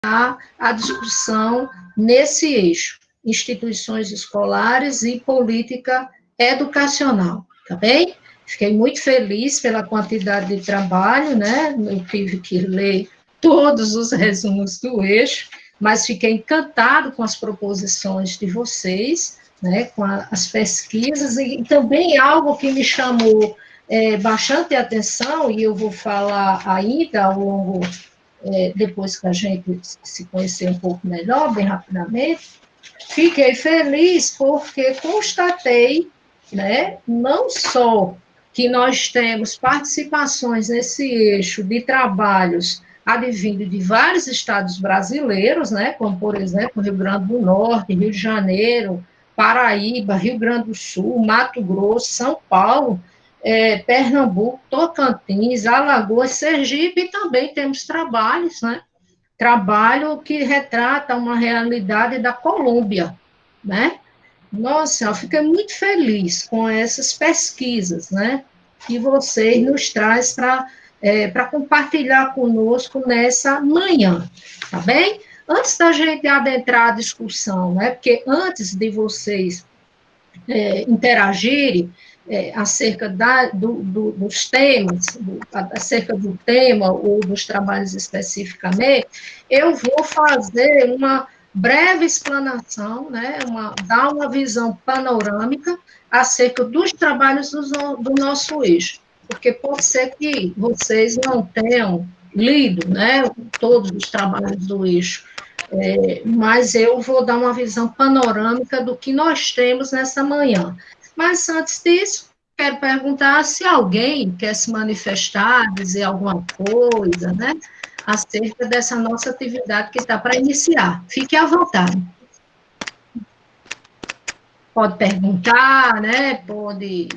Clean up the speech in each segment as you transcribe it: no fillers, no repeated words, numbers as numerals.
a discussão nesse eixo, instituições escolares e política educacional, tá bem? Fiquei muito feliz pela quantidade de trabalho, né? Eu tive que ler todos os resumos do eixo, mas fiquei encantado com as proposições de vocês, né? Com as pesquisas, e também algo que me chamou bastante atenção, e eu vou falar ainda ao longo, depois que a gente se conhecer um pouco melhor, bem rapidamente. Fiquei feliz porque constatei, né, não só que nós temos participações nesse eixo de trabalhos advindo de vários estados brasileiros, né, como, por exemplo, Rio Grande do Norte, Rio de Janeiro, Paraíba, Rio Grande do Sul, Mato Grosso, São Paulo, Pernambuco, Tocantins, Alagoas, Sergipe, e também temos trabalhos, né, trabalho que retrata uma realidade da Colômbia, né? Nossa, eu fiquei muito feliz com essas pesquisas, né? Que vocês nos traz para compartilhar conosco nessa manhã, tá bem? Antes da gente adentrar a discussão, né? Porque antes de vocês interagirem acerca dos temas, acerca do tema ou dos trabalhos especificamente, eu vou fazer uma breve explanação, né, dar uma visão panorâmica acerca dos trabalhos do nosso eixo, porque pode ser que vocês não tenham lido, né, todos os trabalhos do eixo, mas eu vou dar uma visão panorâmica do que nós temos nessa manhã. Mas antes disso, quero perguntar se alguém quer se manifestar, dizer alguma coisa, né, acerca dessa nossa atividade que está para iniciar. Fique à vontade. Pode perguntar, né, pode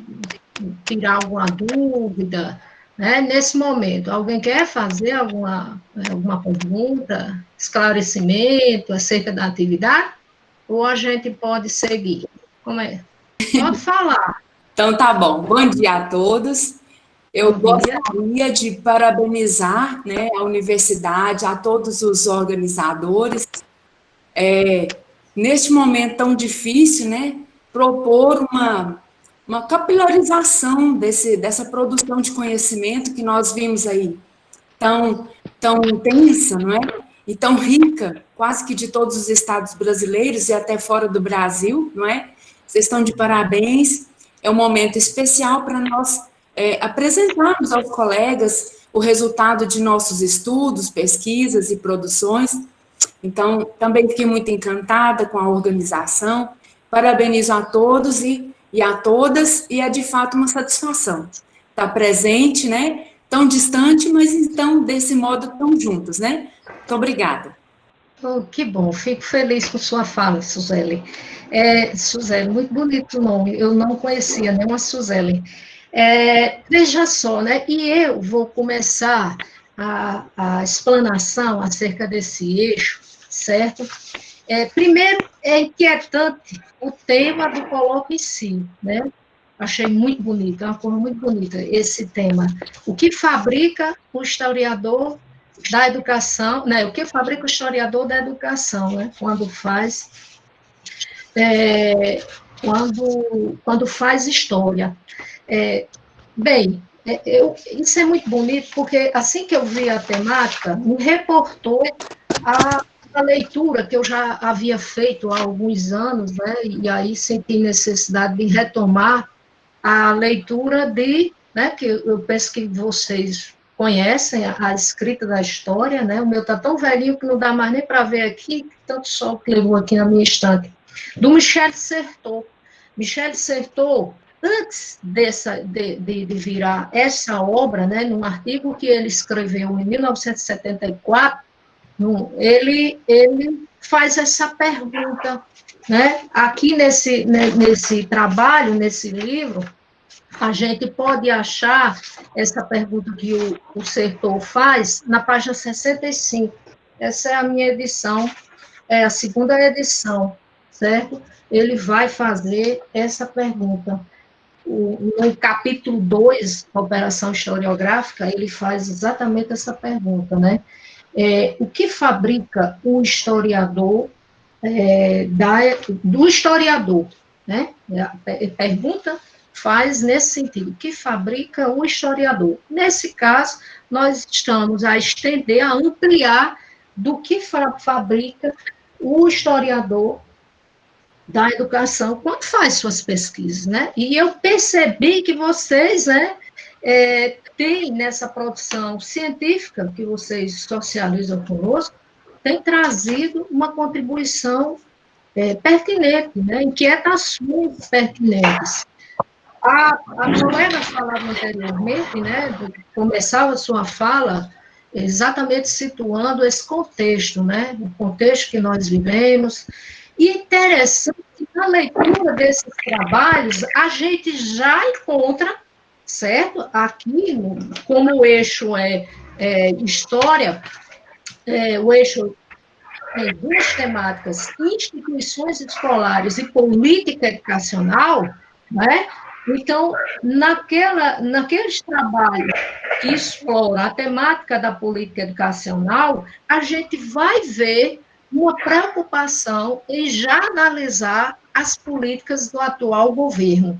tirar alguma dúvida, né, nesse momento. Alguém quer fazer alguma pergunta, esclarecimento acerca da atividade? Ou a gente pode seguir? Como é? Pode falar. Então, tá bom. Bom dia a todos. Eu gostaria de parabenizar, né, a universidade, a todos os organizadores, neste momento tão difícil, né, propor uma capilarização dessa produção de conhecimento que nós vimos aí, tão intensa, não é? E tão rica, quase que de todos os estados brasileiros e até fora do Brasil, não é? Vocês estão de parabéns. É um momento especial para nós apresentarmos aos colegas o resultado de nossos estudos, pesquisas e produções. Então, também fiquei muito encantada com a organização. Parabenizo a todos e a todas, e é de fato uma satisfação estar presente, né? Tão distante, mas então, desse modo, tão juntos, né? Muito obrigada. Oh, que bom, fico feliz com sua fala, Suzele. Suzele, muito bonito o nome, eu não conhecia nenhuma Suzele. Veja só, né, e eu vou começar a explanação acerca desse eixo, certo? Primeiro, é inquietante o tema do colóquio em si, né? Achei muito bonito, é uma coisa muito bonita esse tema. O que fabrica o historiador da educação, né? O que fabrica o historiador da educação, né? Quando faz história. Isso é muito bonito, porque assim que eu vi a temática, me reportou a leitura que eu já havia feito há alguns anos, né? E aí senti necessidade de retomar a leitura né, que eu penso que vocês conhecem, a escrita da história, né? O meu está tão velhinho que não dá mais nem para ver aqui, tanto sol que levou aqui na minha estante, do Michel Certeau. Michel Certeau, antes de virar essa obra, né, num artigo que ele escreveu em 1974, ele faz essa pergunta, né? Aqui nesse trabalho, nesse livro, a gente pode achar essa pergunta que o Certeau faz na página 65. Essa é a minha edição, a segunda edição, certo? Ele vai fazer essa pergunta. No capítulo 2, Operação Historiográfica, ele faz exatamente essa pergunta, né? o que fabrica o historiador, do historiador, né? A pergunta faz nesse sentido, o que fabrica o historiador? Nesse caso, nós estamos a estender, a ampliar do que fabrica o historiador da educação quando faz suas pesquisas, né? E eu percebi que vocês, né, têm nessa produção científica que vocês socializam conosco, tem trazido uma contribuição pertinente, né? Inquietações pertinentes. A colega falava anteriormente, né, começava a sua fala exatamente situando esse contexto, né, o contexto que nós vivemos, e interessante que na leitura desses trabalhos, a gente já encontra, certo? Aqui, como o eixo história, o eixo tem duas temáticas, instituições escolares e política educacional, né? Então, naqueles trabalhos que exploram a temática da política educacional, a gente vai ver uma preocupação em já analisar as políticas do atual governo.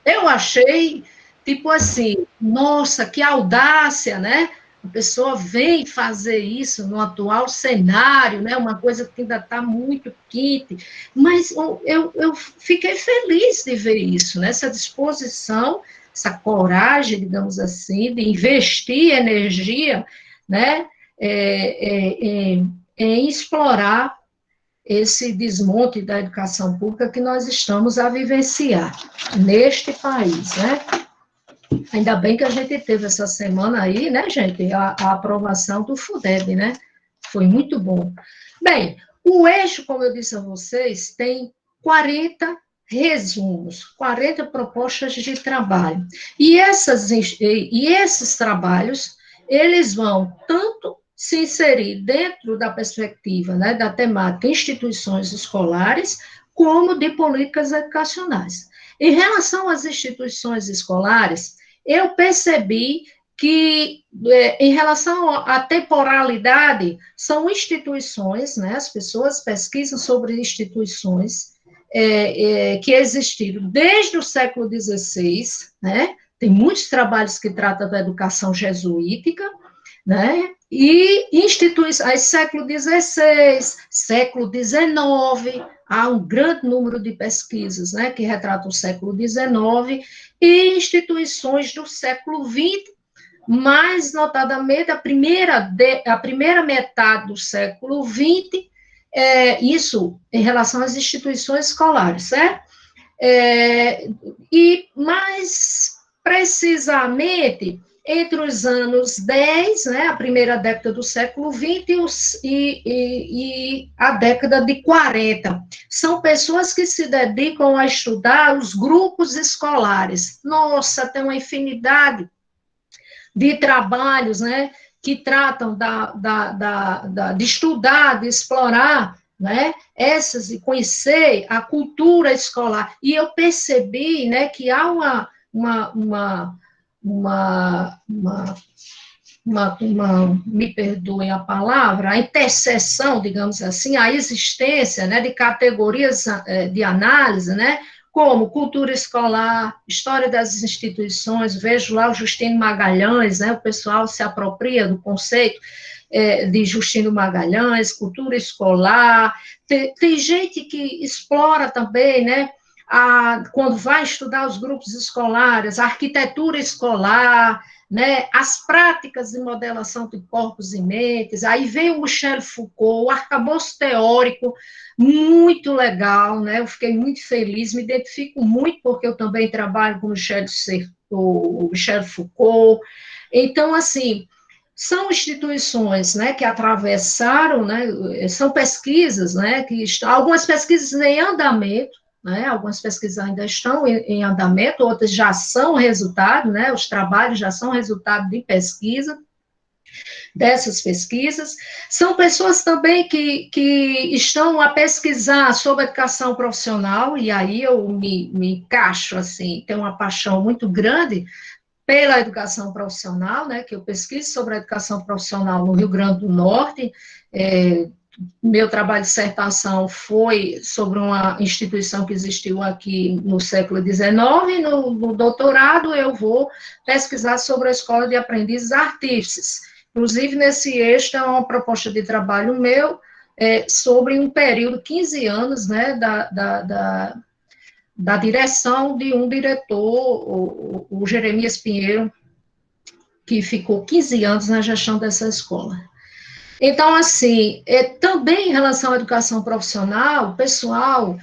Eu achei, tipo assim, nossa, que audácia, né? A pessoa vem fazer isso no atual cenário, né? Uma coisa que ainda está muito quente, mas eu fiquei feliz de ver isso, né? Essa disposição, essa coragem, digamos assim, de investir energia, né? Em explorar esse desmonte da educação pública que nós estamos a vivenciar neste país, né? Ainda bem que a gente teve essa semana aí, né, gente, a aprovação do FUDEB, né? Foi muito bom. Bem, o eixo, como eu disse a vocês, tem 40 resumos, 40 propostas de trabalho. E esses trabalhos, eles vão tanto se inserir dentro da perspectiva, né, da temática instituições escolares, como de políticas educacionais. Em relação às instituições escolares, eu percebi que, em relação à temporalidade, são instituições, né, as pessoas pesquisam sobre instituições que existiram desde o século XVI, né, tem muitos trabalhos que tratam da educação jesuítica, né, e instituições, século XVI, século XIX, há um grande número de pesquisas, né, que retratam o século XIX, e instituições do século XX, mais notadamente a primeira metade do século XX, isso em relação às instituições escolares, certo? E mais precisamente entre os anos 10, né, a primeira década do século XX e a década de 40. São pessoas que se dedicam a estudar os grupos escolares. Nossa, tem uma infinidade de trabalhos, né, que tratam de estudar, de explorar, né, e conhecer a cultura escolar. E eu percebi, né, que há me perdoem a palavra, a interseção, digamos assim, a existência, né, de categorias de análise, né, como cultura escolar, história das instituições, vejo lá o Justino Magalhães, né, o pessoal se apropria do conceito de Justino Magalhães, cultura escolar, tem gente que explora também, né, quando vai estudar os grupos escolares, a arquitetura escolar, né, as práticas de modelação de corpos e mentes, aí vem o Michel Foucault, o arcabouço teórico, muito legal, né, eu fiquei muito feliz, me identifico muito, porque eu também trabalho com o Michel Foucault, então, assim, são instituições, né, que atravessaram, né, são pesquisas, né, algumas pesquisas em andamento, né, algumas pesquisas ainda estão em andamento, outras já são resultado, né, os trabalhos já são resultado de pesquisa, dessas pesquisas. São pessoas também que estão a pesquisar sobre educação profissional, e aí eu me encaixo, assim, tenho uma paixão muito grande pela educação profissional, né, que eu pesquiso sobre a educação profissional no Rio Grande do Norte. Meu trabalho de dissertação foi sobre uma instituição que existiu aqui no século XIX, e no doutorado eu vou pesquisar sobre a Escola de Aprendizes Artífices. Inclusive, nesse eixo, é uma proposta de trabalho meu sobre um período, 15 anos, né, da direção de um diretor, o Jeremias Pinheiro, que ficou 15 anos na gestão dessa escola. Então, assim, também em relação à educação profissional, o pessoal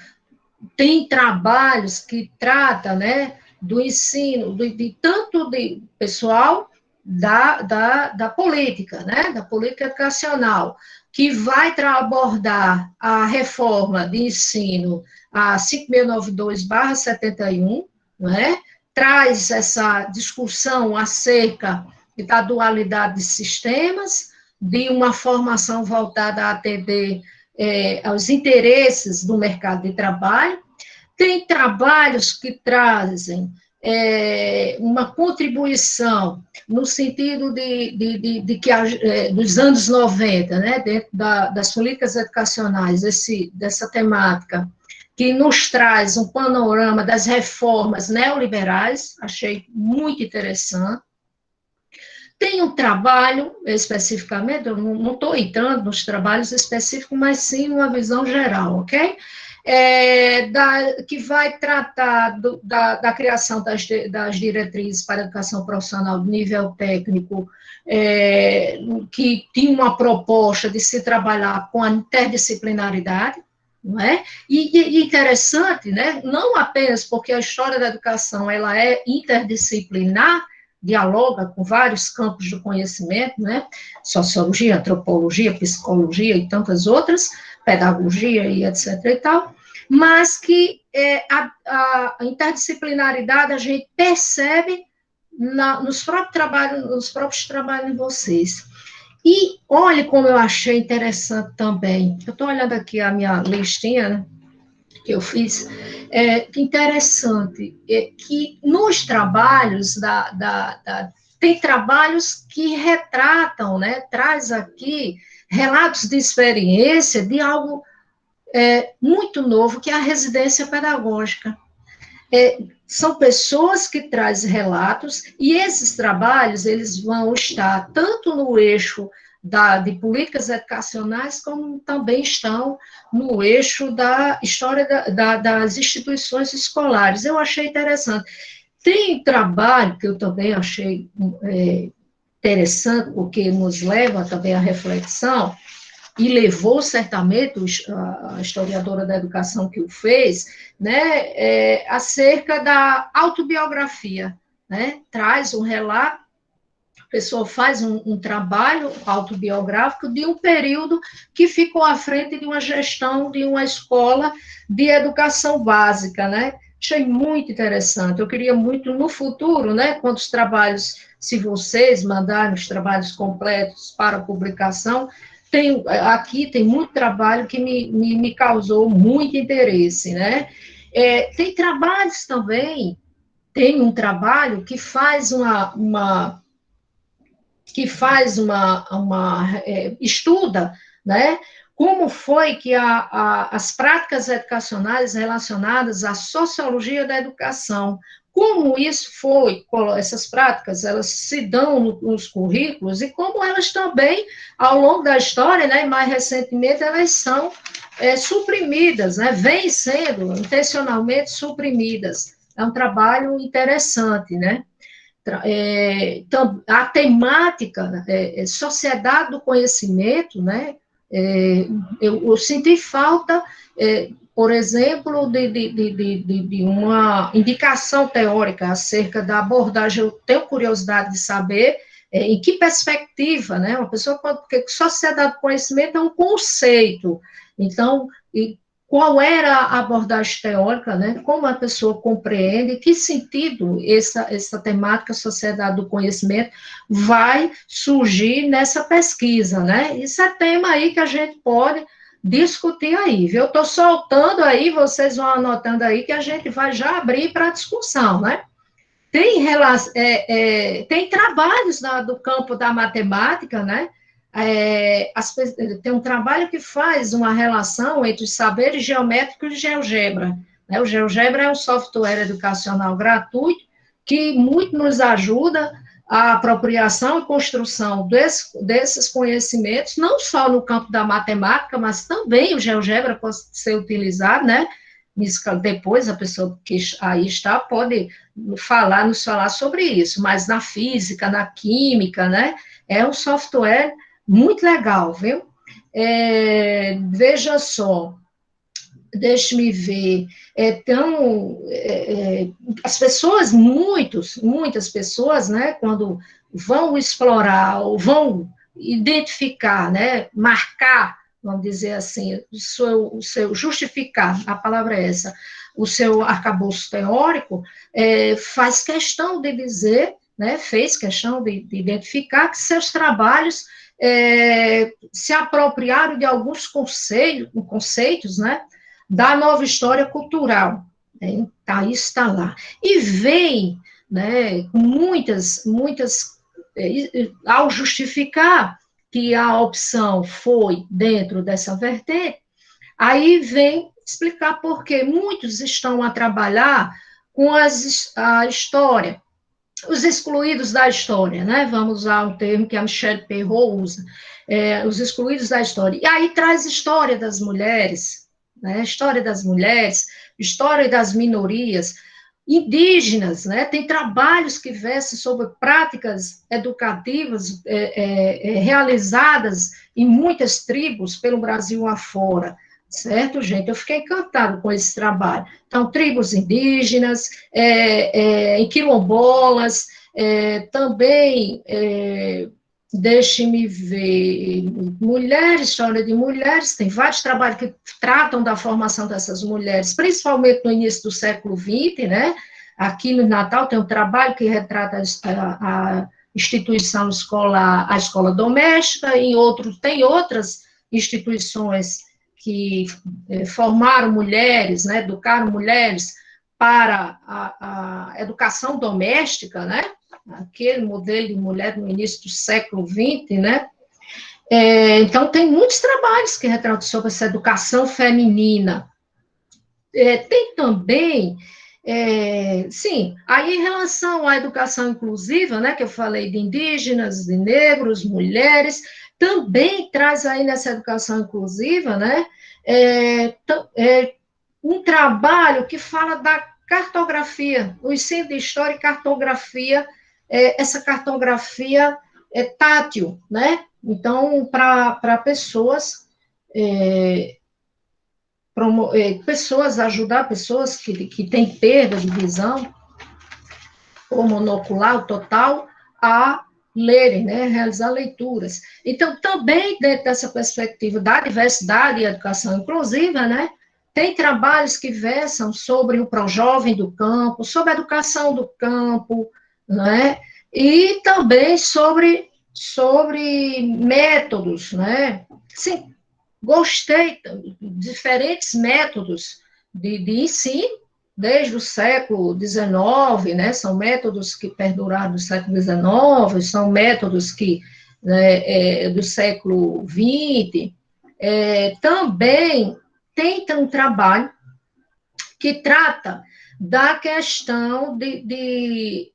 tem trabalhos que tratam, né, do ensino, tanto de pessoal da política, né, da política educacional, que vai abordar a reforma de ensino, a 5.092/71, né, traz essa discussão acerca da dualidade de sistemas, de uma formação voltada a atender aos interesses do mercado de trabalho. Tem trabalhos que trazem uma contribuição no sentido de que dos anos 90, né, dentro das políticas educacionais, dessa temática, que nos traz um panorama das reformas neoliberais, achei muito interessante. Tem um trabalho, especificamente, eu não estou entrando nos trabalhos específicos, mas sim uma visão geral, ok? Que vai tratar da criação das diretrizes para a educação profissional de nível técnico, que tinha uma proposta de se trabalhar com a interdisciplinaridade, não é? E interessante, né? Não apenas porque a história da educação ela é interdisciplinar, dialoga com vários campos do conhecimento, né? Sociologia, antropologia, psicologia e tantas outras, pedagogia e etc. e tal, mas que a interdisciplinaridade a gente percebe nos próprios trabalhos de vocês. E olhe como eu achei interessante também. Eu estou olhando aqui a minha listinha, né, que eu fiz. Interessante que nos trabalhos tem trabalhos que retratam, né, traz aqui relatos de experiência de algo muito novo, que é a residência pedagógica. São pessoas que trazem relatos, e esses trabalhos, eles vão estar tanto no eixo de políticas educacionais, como também estão no eixo da história das instituições escolares. Eu achei interessante. Tem trabalho que eu também achei interessante, porque nos leva também à reflexão, e levou certamente a historiadora da educação que o fez, né, acerca da autobiografia, né, traz um relato, a pessoa faz um trabalho autobiográfico de um período que ficou à frente de uma gestão de uma escola de educação básica, né, achei muito interessante. Eu queria muito, no futuro, né, quando os trabalhos, se vocês mandarem os trabalhos completos para publicação, aqui tem muito trabalho que me causou muito interesse, né? Tem trabalhos também, tem um trabalho que faz estuda, né, como foi que as práticas educacionais relacionadas à sociologia da educação, como isso foi, essas práticas, elas se dão nos currículos, e como elas também, ao longo da história, né, e mais recentemente, elas são suprimidas, né, vêm sendo intencionalmente suprimidas. É um trabalho interessante, né? A temática, sociedade do conhecimento, né? Eu senti falta, por exemplo, de uma indicação teórica acerca da abordagem. Eu tenho curiosidade de saber em que perspectiva, né? Uma pessoa, porque sociedade do conhecimento é um conceito, então, qual era a abordagem teórica, né? Como a pessoa compreende, que sentido essa temática sociedade do conhecimento vai surgir nessa pesquisa, né? Isso é tema aí que a gente pode discutir aí, viu? Eu estou soltando aí, vocês vão anotando aí, que a gente vai já abrir para discussão, né? Tem trabalhos do campo da matemática, né? Tem um trabalho que faz uma relação entre os saberes geométricos e GeoGebra, né? O GeoGebra é um software educacional gratuito que muito nos ajuda a apropriação e construção desses conhecimentos, não só no campo da matemática, mas também o GeoGebra pode ser utilizado, né? Depois a pessoa que aí está pode nos falar sobre isso, mas na física, na química, né? É um software muito legal, viu? Veja só, deixe-me ver, as pessoas, muitas pessoas, né, quando vão explorar, ou vão identificar, né, marcar, vamos dizer assim, o seu justificar, a palavra é essa, o seu arcabouço teórico, faz questão de dizer, né, fez questão de identificar que seus trabalhos se apropriaram de alguns conceitos, né, da nova história cultural, né? Aí está lá. E vem, né, ao justificar que a opção foi dentro dessa vertente, aí vem explicar por que muitos estão a trabalhar com a história, os excluídos da história, né? Vamos usar um termo que a Michelle Perrault usa, os excluídos da história. E aí traz história das mulheres, né? História das mulheres, história das minorias, indígenas, né? Tem trabalhos que versam sobre práticas educativas realizadas em muitas tribos pelo Brasil afora, certo, gente? Eu fiquei encantado com esse trabalho. Então, tribos indígenas, em quilombolas, também, deixe-me ver, mulheres, história de mulheres, tem vários trabalhos que tratam da formação dessas mulheres, principalmente no início do século XX, né? Aqui no Natal tem um trabalho que retrata a instituição escolar, a escola doméstica, tem outras instituições que formaram mulheres, né, educaram mulheres para a educação doméstica, né, aquele modelo de mulher no início do século XX, né, então tem muitos trabalhos que retratam sobre essa educação feminina. Tem também, sim, aí em relação à educação inclusiva, né, que eu falei de indígenas, de negros, mulheres, também traz aí nessa educação inclusiva, né, um trabalho que fala da cartografia, o ensino de história e cartografia, essa cartografia tátil, né, então, para pessoas, ajudar pessoas que têm perda de visão, ou monocular, ou total, a lerem, né, realizar leituras. Então, também dentro dessa perspectiva da diversidade e educação inclusiva, né, tem trabalhos que versam sobre o Projovem do campo, sobre a educação do campo, né, e também sobre métodos, né, sim, gostei de diferentes métodos de ensino, desde o século XIX, né, são métodos que perduraram do século XIX, são métodos que, né, do século XX, também tem um trabalho que trata da questão de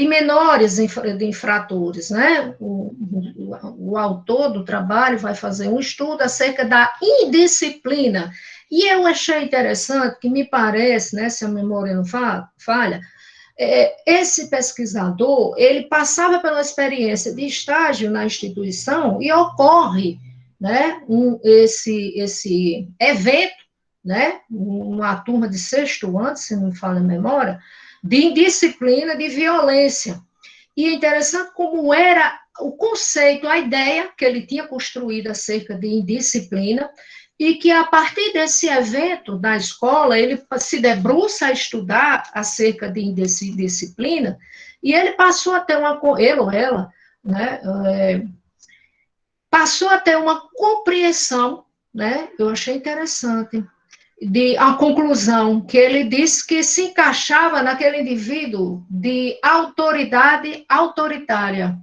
menores de infratores, né? O autor do trabalho vai fazer um estudo acerca da indisciplina. E eu achei interessante, que me parece, né, se a memória não falha, esse pesquisador, ele passava pela experiência de estágio na instituição e ocorre, né, esse evento, né, uma turma de sexto ano, se não me falha a memória, de indisciplina, de violência. E é interessante como era o conceito, a ideia que ele tinha construído acerca de indisciplina, e que a partir desse evento da escola, ele se debruça a estudar acerca de indisciplina, e ele passou a ter ele ou ela, né, passou a ter uma compreensão, né, eu achei interessante, a conclusão, que ele disse que se encaixava naquele indivíduo de autoridade autoritária.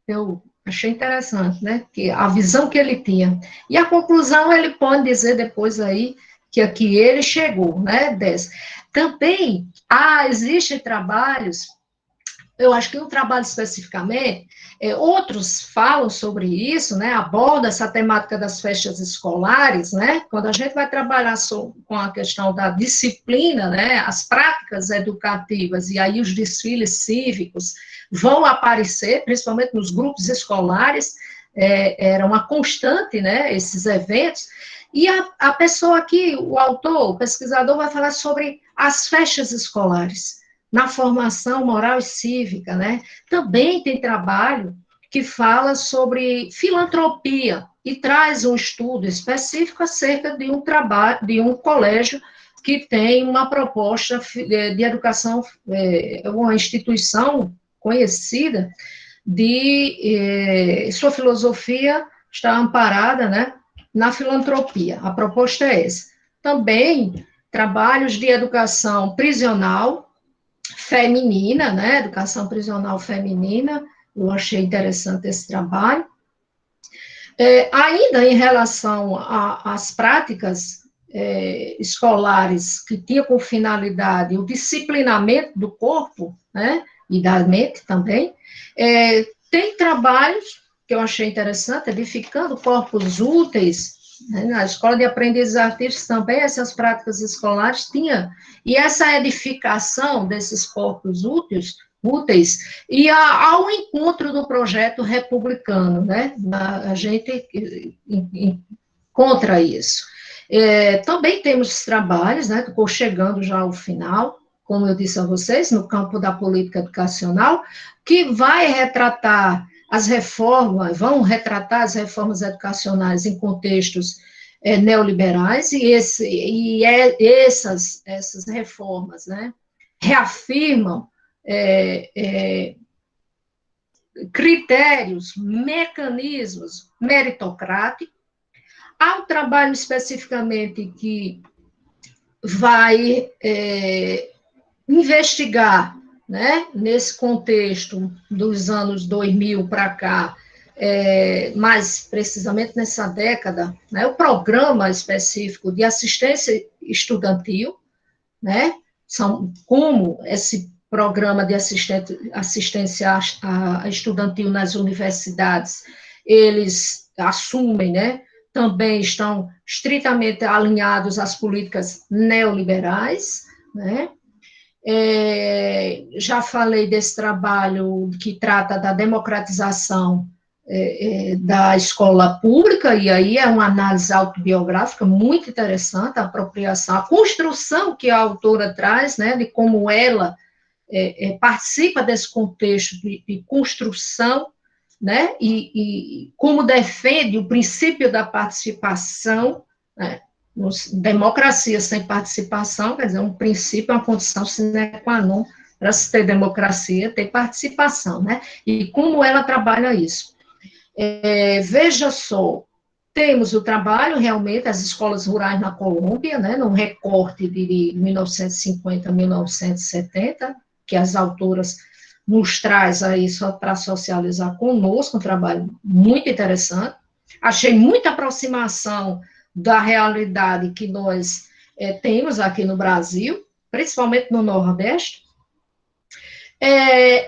Eu achei interessante, né? Que a visão que ele tinha. E a conclusão ele pode dizer depois aí que aqui ele chegou, né? Também existem trabalhos, eu acho que um trabalho especificamente, outros falam sobre isso, né, aborda essa temática das festas escolares, né, quando a gente vai trabalhar com a questão da disciplina, né, as práticas educativas, e aí os desfiles cívicos vão aparecer, principalmente nos grupos escolares, era uma constante, né, esses eventos, e a pessoa aqui, o autor, o pesquisador, vai falar sobre as festas escolares, na formação moral e cívica, né? Também tem trabalho que fala sobre filantropia e traz um estudo específico acerca de um trabalho, de um colégio que tem uma proposta de educação, uma instituição conhecida, sua filosofia está amparada, né, na filantropia. A proposta é essa. Também trabalhos de educação prisional feminina, né, educação prisional feminina, eu achei interessante esse trabalho. Ainda em relação às práticas escolares que tinham por finalidade o disciplinamento do corpo, né, e da mente também, tem trabalhos que eu achei interessante, edificando corpos úteis, né, na escola de aprendizagem artística também, essas práticas escolares tinha, e essa edificação desses corpos úteis e ao encontro do projeto republicano, né, a gente encontra isso. Também temos trabalhos, né, estou chegando já ao final, como eu disse a vocês, no campo da política educacional, que vai retratar vão retratar as reformas educacionais em contextos neoliberais, e essas reformas, né, reafirmam critérios, mecanismos meritocráticos. Há um trabalho especificamente que vai investigar, né, nesse contexto dos anos 2000 para cá, mais precisamente nessa década, né, o programa específico de assistência estudantil, né, como esse programa de assistência estudantil nas universidades, eles assumem, né, também estão estritamente alinhados às políticas neoliberais, né. Já falei desse trabalho que trata da democratização da escola pública, e aí é uma análise autobiográfica muito interessante, a apropriação, a construção que a autora traz, né, de como ela participa desse contexto de construção, né, e como defende o princípio da participação, né, democracia sem participação, quer dizer, um princípio, uma condição sine qua non para se ter democracia, ter participação, né, e como ela trabalha isso. Veja só, temos o trabalho, realmente, as escolas rurais na Colômbia, né, num recorte de 1950 a 1970, que as autoras nos traz aí só para socializar conosco, um trabalho muito interessante. Achei muita aproximação da realidade que nós temos aqui no Brasil, principalmente no Nordeste.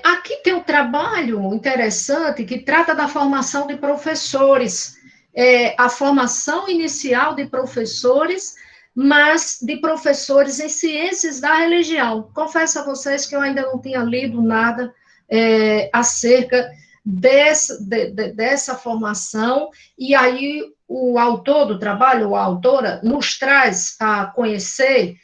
Aqui tem um trabalho interessante que trata da formação de professores, a formação inicial de professores, mas de professores em ciências da religião. Confesso a vocês que eu ainda não tinha lido nada acerca dessa formação, e aí o autor do trabalho, ou a autora, nos traz a conhecer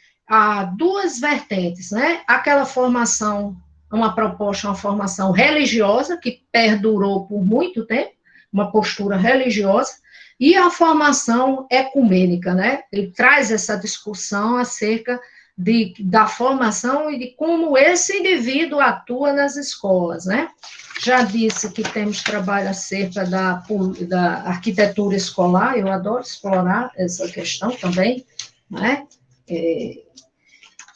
duas vertentes, né? Aquela formação, uma proposta, uma formação religiosa, que perdurou por muito tempo, uma postura religiosa, e a formação ecumênica, né? Ele traz essa discussão acerca da formação e de como esse indivíduo atua nas escolas, né? Já disse que temos trabalho acerca da arquitetura escolar, eu adoro explorar essa questão também, né?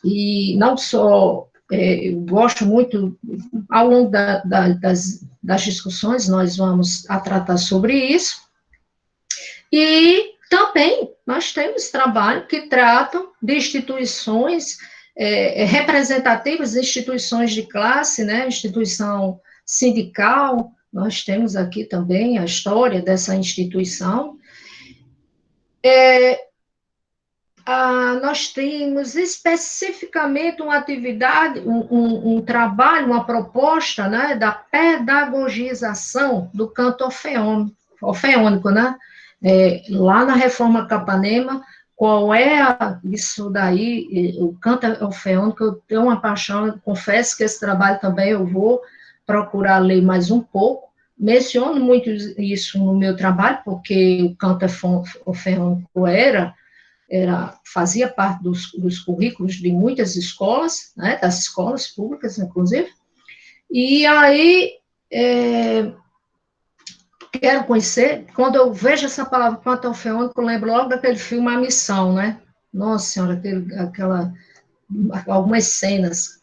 E não só, eu gosto muito, ao longo das discussões, nós vamos a tratar sobre isso, e também nós temos trabalho que tratam de instituições representativas, instituições de classe, né, instituição sindical, nós temos aqui também a história dessa instituição. Nós temos especificamente uma atividade, um trabalho, uma proposta, né, da pedagogização do canto orfeônico, né? Lá na Reforma Capanema, qual é isso daí, o canto orfeônico, eu tenho uma paixão, eu confesso que esse trabalho também eu vou procurar ler mais um pouco, menciono muito isso no meu trabalho, porque o canto orfeônico fazia parte dos currículos de muitas escolas, né, das escolas públicas, inclusive, e aí quero conhecer, quando eu vejo essa palavra canto orfeônico, eu lembro logo daquele filme A Missão, né, nossa senhora, algumas cenas.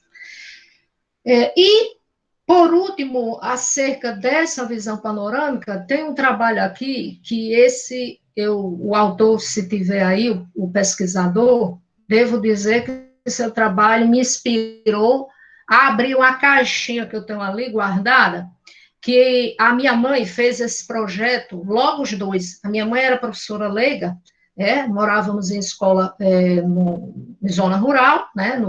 E, por último, acerca dessa visão panorâmica, tem um trabalho aqui que o autor, se tiver aí, o pesquisador, devo dizer que seu trabalho me inspirou a abrir uma caixinha que eu tenho ali guardada, que a minha mãe fez esse projeto, logo os dois. A minha mãe era professora leiga, morávamos em escola em zona rural, né,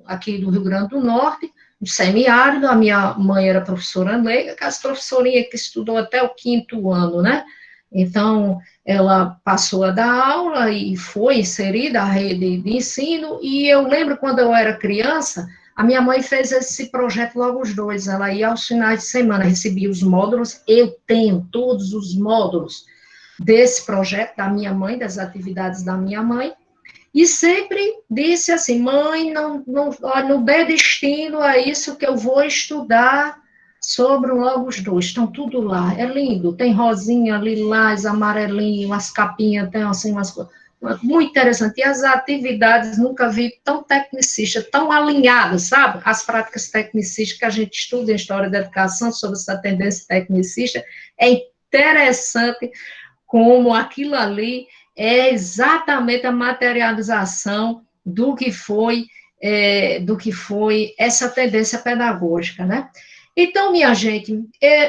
aqui do Rio Grande do Norte, no semiárido. A minha mãe era professora leiga, aquelas professorinhas que estudou até o 5º ano, né? Então, ela passou a dar aula e foi inserida à rede de ensino, e eu lembro quando eu era criança, a minha mãe fez esse projeto logo os dois, ela ia aos finais de semana, recebia os módulos, eu tenho todos os módulos desse projeto da minha mãe, das atividades da minha mãe, e sempre disse assim, mãe, não dê destino a isso que eu vou estudar sobre o logo os dois, estão tudo lá, é lindo, tem rosinha, lilás, amarelinho, umas capinhas, tem assim umas coisas, muito interessante, e as atividades, nunca vi tão tecnicista, tão alinhadas, sabe, as práticas tecnicistas que a gente estuda em História da Educação, sobre essa tendência tecnicista, é interessante como aquilo ali é exatamente a materialização do que foi essa tendência pedagógica, né? Então, minha gente,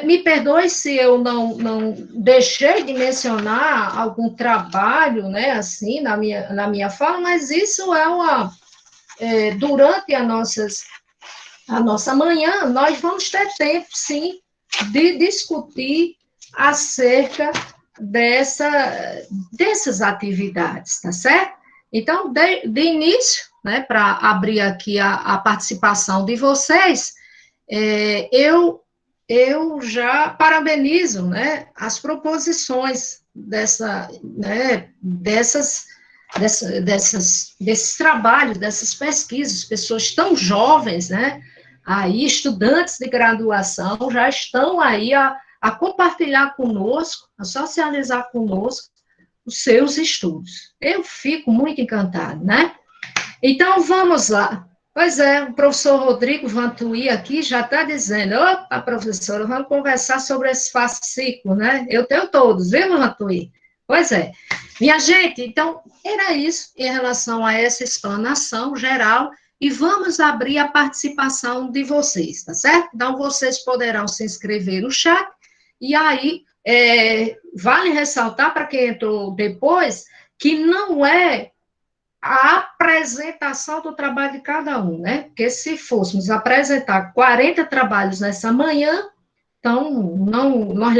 me perdoe se eu não deixei de mencionar algum trabalho, né, assim, na minha fala, mas isso durante a nossa manhã, nós vamos ter tempo, sim, de discutir acerca dessas atividades, tá certo? Então, de início, né, para abrir aqui a participação de vocês, eu já parabenizo, né, as proposições desses trabalhos, dessas pesquisas, pessoas tão jovens, né, aí estudantes de graduação já estão aí a compartilhar conosco, a socializar conosco os seus estudos. Eu fico muito encantada, né? Então, vamos lá. Pois é, o professor Rodrigo Vantuí aqui já está dizendo, opa, professora, vamos conversar sobre esse fascículo, né? Eu tenho todos, viu, Vantuí? Pois é. Minha gente, então, era isso em relação a essa explanação geral, e vamos abrir a participação de vocês, tá certo? Então, vocês poderão se inscrever no chat, e aí, vale ressaltar para quem entrou depois, que não é a apresentação do trabalho de cada um, né? Porque se fôssemos apresentar 40 trabalhos nessa manhã, então nós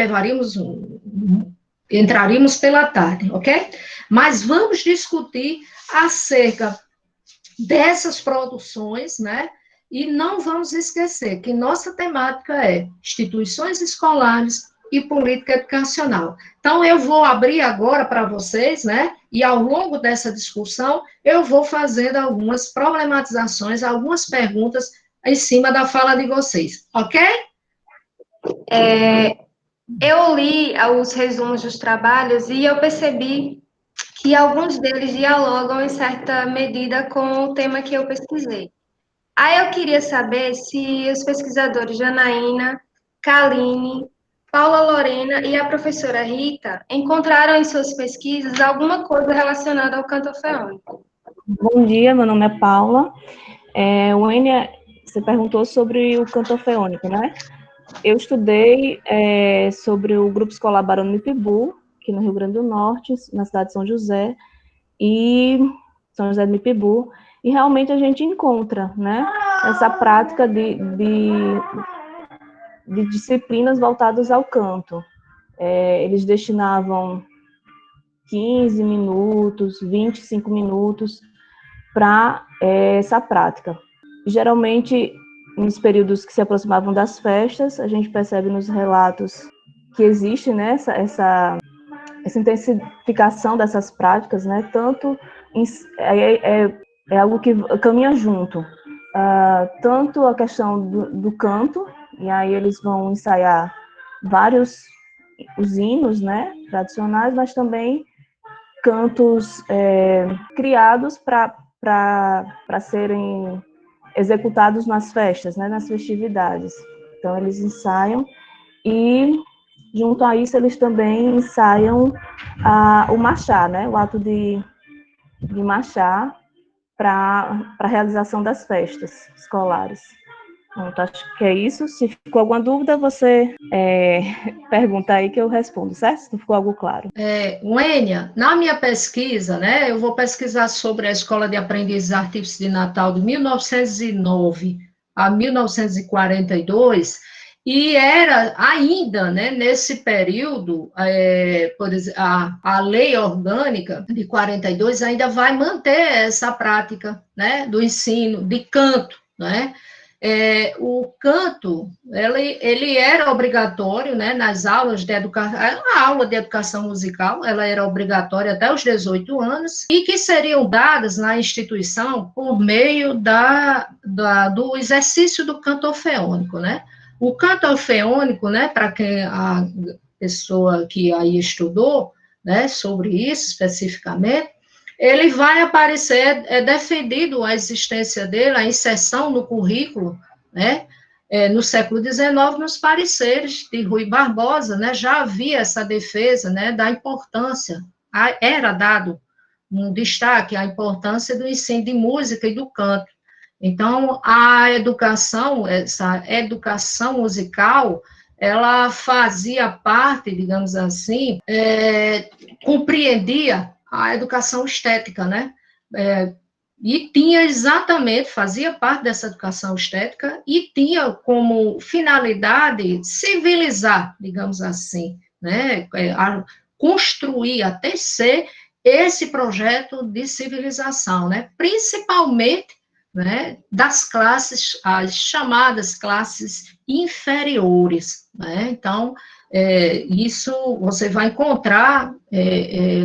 entraríamos pela tarde, ok? Mas vamos discutir acerca dessas produções, né? E não vamos esquecer que nossa temática é instituições escolares e política educacional. Então, eu vou abrir agora para vocês, né? E ao longo dessa discussão, eu vou fazendo algumas problematizações, algumas perguntas em cima da fala de vocês, ok? Eu li os resumos dos trabalhos e eu percebi e alguns deles dialogam em certa medida com o tema que eu pesquisei. Aí eu queria saber se os pesquisadores Janaína, Kaline, Paula Lorena e a professora Rita encontraram em suas pesquisas alguma coisa relacionada ao canto orfeônico. Bom dia, meu nome é Paula. Wênia, você perguntou sobre o canto orfeônico, né? Eu estudei sobre o Grupo Escolar Barão do Mipibu, aqui no Rio Grande do Norte, na cidade de São José, e São José do Mipibu, e realmente a gente encontra, né, essa prática de disciplinas voltadas ao canto. Eles destinavam 15 minutos, 25 minutos para essa prática. Geralmente, nos períodos que se aproximavam das festas, a gente percebe nos relatos que existe, né, essa intensificação dessas práticas, né, tanto é algo que caminha junto, tanto a questão do canto, e aí eles vão ensaiar vários os hinos, né, tradicionais, mas também cantos criados para serem executados nas festas, né, nas festividades. Então, eles ensaiam e, junto a isso, eles também ensaiam o marchar, né, o ato de marchar para a realização das festas escolares. Pronto, acho que é isso. Se ficou alguma dúvida, você pergunta aí que eu respondo, certo? Se não ficou algo claro. Wênia, na minha pesquisa, né, eu vou pesquisar sobre a Escola de Aprendizes Artífices de Natal de 1909 a 1942, e era ainda, né, nesse período, por exemplo, a lei orgânica de 42 ainda vai manter essa prática, né, do ensino de canto, né. O canto, ele era obrigatório, né, nas aulas de educação, a aula de educação musical, ela era obrigatória até os 18 anos, e que seriam dadas na instituição por meio do exercício do canto orfeônico, né. O canto orfeônico, né, para quem a pessoa que aí estudou, né, sobre isso especificamente, ele vai aparecer, defendido a existência dele, a inserção no currículo, né, no século XIX, nos pareceres de Rui Barbosa, né, já havia essa defesa, né, da importância, era dado um destaque à importância do ensino de música e do canto. Então, a educação, essa educação musical, ela fazia parte, digamos assim, compreendia a educação estética, né? E tinha exatamente, fazia parte dessa educação estética e tinha como finalidade civilizar, digamos assim, né? Construir, até ser esse projeto de civilização, né? Principalmente, né, das classes, as chamadas classes inferiores, né? Então, isso você vai encontrar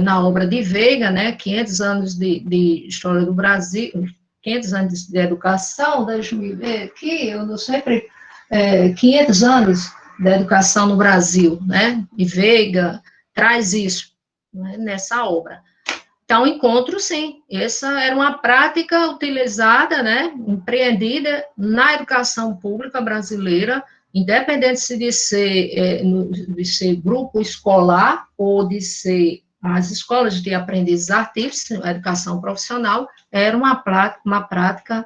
na obra de Veiga, né, 500 anos de história do Brasil, 500 anos de educação, deixa-me ver aqui, eu não sempre, 500 anos da educação no Brasil, né, e Veiga traz isso, né, nessa obra. Então, encontro, sim, essa era uma prática utilizada, né, empreendida na educação pública brasileira, independente de ser grupo escolar ou de ser as escolas de aprendizes artífices, a educação profissional, era uma prática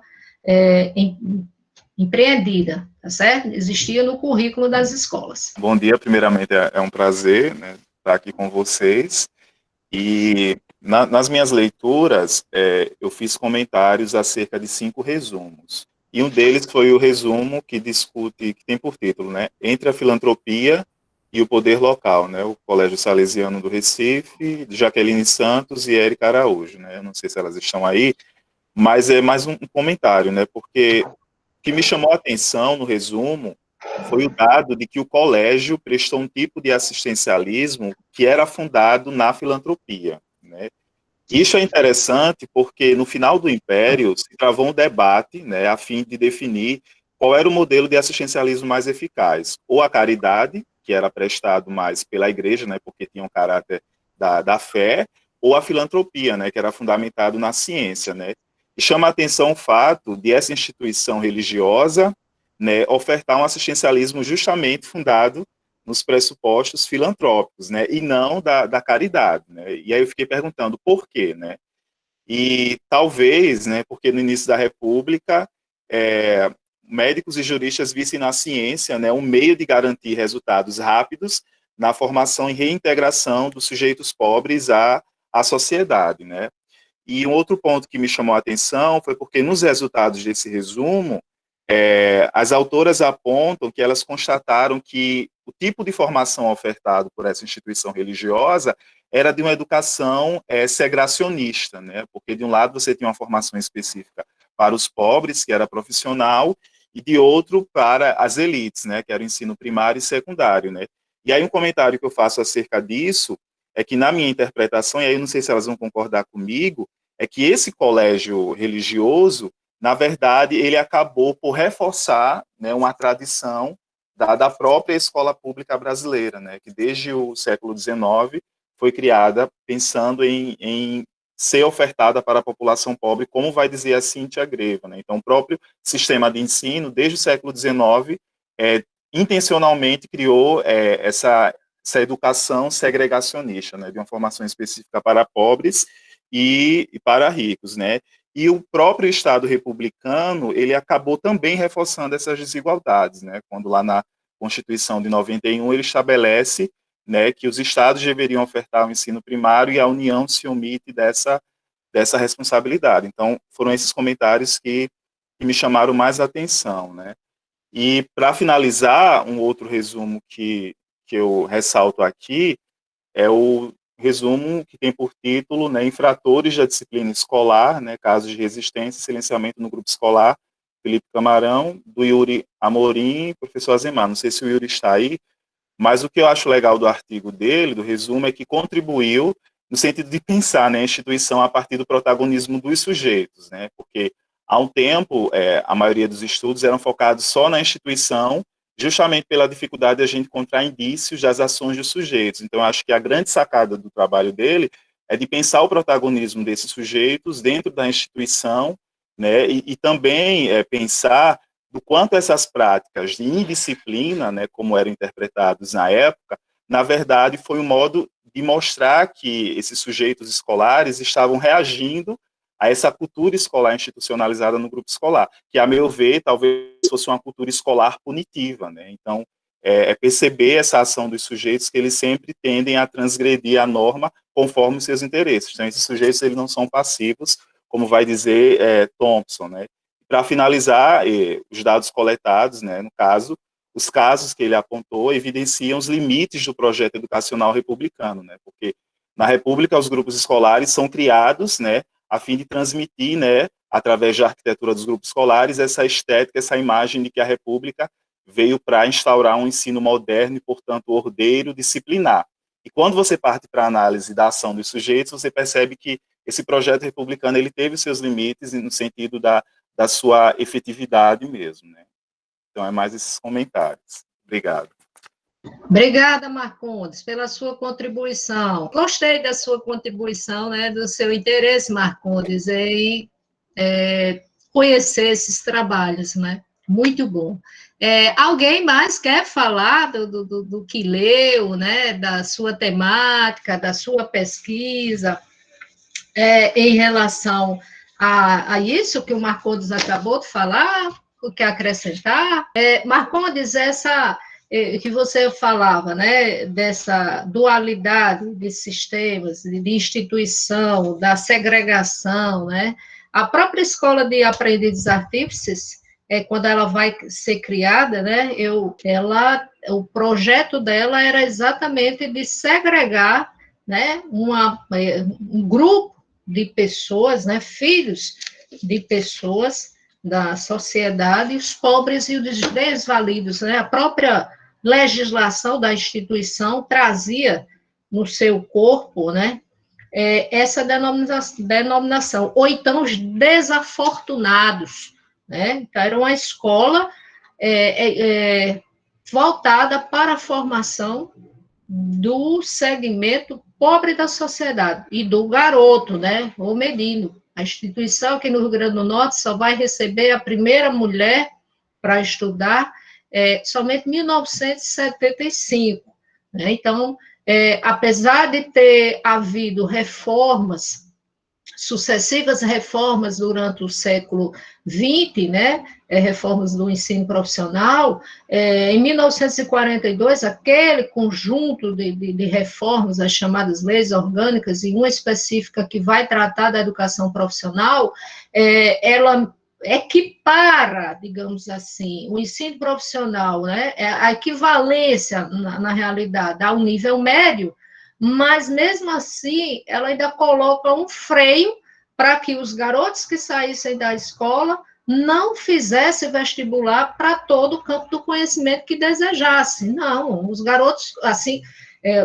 empreendida, tá certo? Existia no currículo das escolas. Bom dia, primeiramente é um prazer, né, estar aqui com vocês, e nas minhas leituras eu fiz comentários acerca de 5 resumos. E um deles foi o resumo que discute, que tem por título, né, Entre a Filantropia e o Poder Local, né, o Colégio Salesiano do Recife, de Jaqueline Santos e Érica Araújo, né, eu não sei se elas estão aí, mas é mais um comentário, né, porque o que me chamou a atenção no resumo foi o dado de que o colégio prestou um tipo de assistencialismo que era fundado na filantropia, né. Isso é interessante porque no final do Império se travou um debate, né, a fim de definir qual era o modelo de assistencialismo mais eficaz, ou a caridade, que era prestado mais pela igreja, né, porque tinha um caráter da fé, ou a filantropia, né, que era fundamentado na ciência, né. E chama a atenção o fato de essa instituição religiosa, né, ofertar um assistencialismo justamente fundado nos pressupostos filantrópicos, né, e não da caridade, né. E aí eu fiquei perguntando por quê, né. E talvez, né, porque no início da República, médicos e juristas vissem na ciência, né, um meio de garantir resultados rápidos na formação e reintegração dos sujeitos pobres à sociedade, né. E um outro ponto que me chamou a atenção foi porque nos resultados desse resumo, as autoras apontam que elas constataram que o tipo de formação ofertado por essa instituição religiosa era de uma educação segregacionista, né? Porque de um lado você tinha uma formação específica para os pobres, que era profissional, e de outro para as elites, né? Que era o ensino primário e secundário, né? E aí um comentário que eu faço acerca disso é que na minha interpretação, e aí eu não sei se elas vão concordar comigo, é que esse colégio religioso, na verdade, ele acabou por reforçar, né, uma tradição da própria escola pública brasileira, né, que desde o século XIX foi criada pensando em ser ofertada para a população pobre, como vai dizer a Cíntia Greva, né. Então, o próprio sistema de ensino, desde o século XIX, intencionalmente criou essa educação segregacionista, né, de uma formação específica para pobres e para ricos, né. E o próprio Estado republicano, ele acabou também reforçando essas desigualdades, né, quando lá na Constituição de 91 ele estabelece, né, que os estados deveriam ofertar o ensino primário e a União se omite dessa responsabilidade. Então, foram esses comentários que me chamaram mais a atenção, né. E, para finalizar, um outro resumo que eu ressalto aqui é o resumo que tem por título, né, Infratores da Disciplina Escolar, né, casos de resistência e silenciamento no grupo escolar, Felipe Camarão, do Yuri Amorim e professor Azemar. Não sei se o Yuri está aí, mas o que eu acho legal do artigo dele, do resumo, é que contribuiu no sentido de pensar, né, a instituição a partir do protagonismo dos sujeitos, né, porque há um tempo a maioria dos estudos eram focados só na instituição, justamente pela dificuldade de a gente encontrar indícios das ações dos sujeitos. Então, eu acho que a grande sacada do trabalho dele é de pensar o protagonismo desses sujeitos dentro da instituição, né, e também pensar do quanto essas práticas de indisciplina, né, como eram interpretados na época, na verdade foi um modo de mostrar que esses sujeitos escolares estavam reagindo a essa cultura escolar institucionalizada no grupo escolar, que, a meu ver, talvez fosse uma cultura escolar punitiva, né? Então, perceber essa ação dos sujeitos que eles sempre tendem a transgredir a norma conforme os seus interesses. Então, esses sujeitos eles não são passivos, como vai dizer Thompson, né? Para finalizar, os dados coletados, né, no caso, os casos que ele apontou evidenciam os limites do projeto educacional republicano, né, porque na República os grupos escolares são criados, né, a fim de transmitir, né, através da arquitetura dos grupos escolares, essa estética, essa imagem de que a República veio para instaurar um ensino moderno e, portanto, ordeiro, disciplinar. E quando você parte para a análise da ação dos sujeitos, você percebe que esse projeto republicano ele teve os seus limites no sentido da sua efetividade mesmo, né? Então, é mais esses comentários. Obrigado. Obrigada, Marcondes, pela sua contribuição. Gostei da sua contribuição, né, do seu interesse, Marcondes, em conhecer esses trabalhos, né? Muito bom. Alguém mais quer falar do que leu, né, da sua temática, da sua pesquisa, em relação a isso que o Marcondes acabou de falar? O que acrescentar? Marcondes, essa que você falava, né, dessa dualidade de sistemas, de instituição, da segregação, né? A própria escola de aprendizes artífices, quando ela vai ser criada, né, o projeto dela era exatamente de segregar, né, um grupo de pessoas, né, filhos de pessoas da sociedade, os pobres e os desvalidos, né? A própria legislação da instituição trazia no seu corpo, né, essa denominação, ou então os desafortunados, né? Então, era uma escola voltada para a formação do segmento pobre da sociedade, e do garoto, né, o menino. A instituição aqui no Rio Grande do Norte só vai receber a primeira mulher para estudar somente em 1975. Né? Então, apesar de ter havido reformas, sucessivas reformas durante o século XX, né, reformas do ensino profissional, em 1942, aquele conjunto de reformas, as chamadas leis orgânicas, e uma específica que vai tratar da educação profissional, ela equipara, digamos assim, o ensino profissional, né, a equivalência, na realidade, ao nível médio, mas, mesmo assim, ela ainda coloca um freio para que os garotos que saíssem da escola não fizessem vestibular para todo o campo do conhecimento que desejassem. Não, os garotos, assim,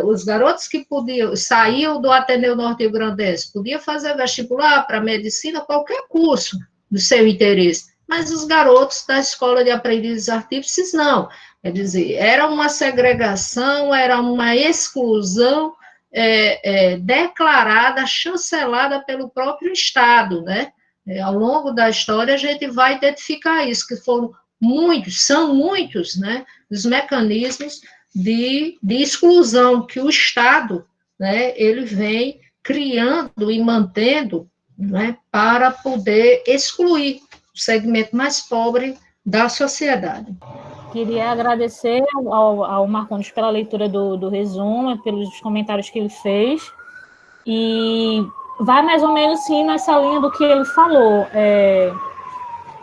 os garotos que saíam do Ateneu Norte Grandense, podiam fazer vestibular para medicina, qualquer curso do seu interesse, mas os garotos da Escola de Aprendizes Artífices, não. Quer dizer, era uma segregação, era uma exclusão declarada, chancelada pelo próprio Estado, né? Ao longo da história, a gente vai identificar isso, que são muitos, né, os mecanismos de exclusão que o Estado, né, ele vem criando e mantendo, né, para poder excluir o segmento mais pobre da sociedade. Queria agradecer ao Marcondes pela leitura do resumo, pelos comentários que ele fez, e vai mais ou menos, sim, nessa linha do que ele falou.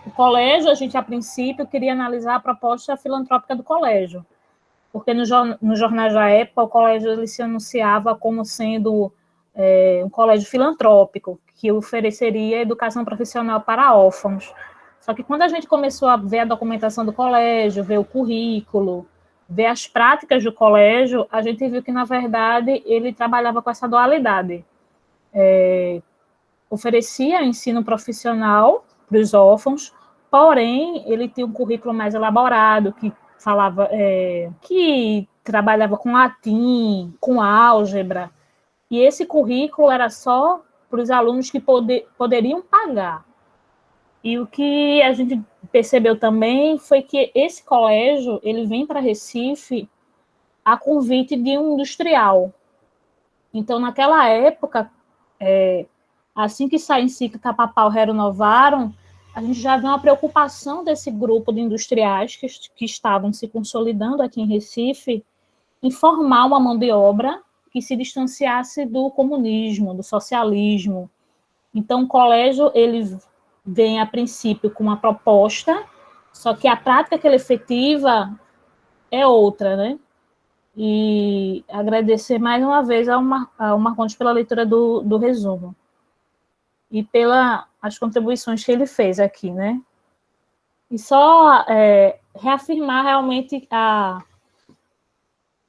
O colégio, a gente, a princípio, queria analisar a proposta filantrópica do colégio, porque nos jornais da época, o colégio ele se anunciava como sendo um colégio filantrópico, que ofereceria educação profissional para órfãos. Só que quando a gente começou a ver a documentação do colégio, ver o currículo, ver as práticas do colégio, a gente viu que, na verdade, ele trabalhava com essa dualidade. Oferecia ensino profissional para os órfãos, porém, ele tinha um currículo mais elaborado, que falava, que trabalhava com latim, com álgebra, e esse currículo era só para os alunos que poderiam pagar. E o que a gente percebeu também foi que esse colégio, ele vem para Recife a convite de um industrial. Então, naquela época, assim que Sai Encíclica Capapau renovaram, a gente já viu uma preocupação desse grupo de industriais que estavam se consolidando aqui em Recife em formar uma mão de obra que se distanciasse do comunismo, do socialismo. Então, o colégio, ele vem, a princípio, com uma proposta, só que a prática que ele efetiva é outra, né? E agradecer mais uma vez ao Marcondes pela leitura do resumo e pelas contribuições que ele fez aqui, né? E só reafirmar realmente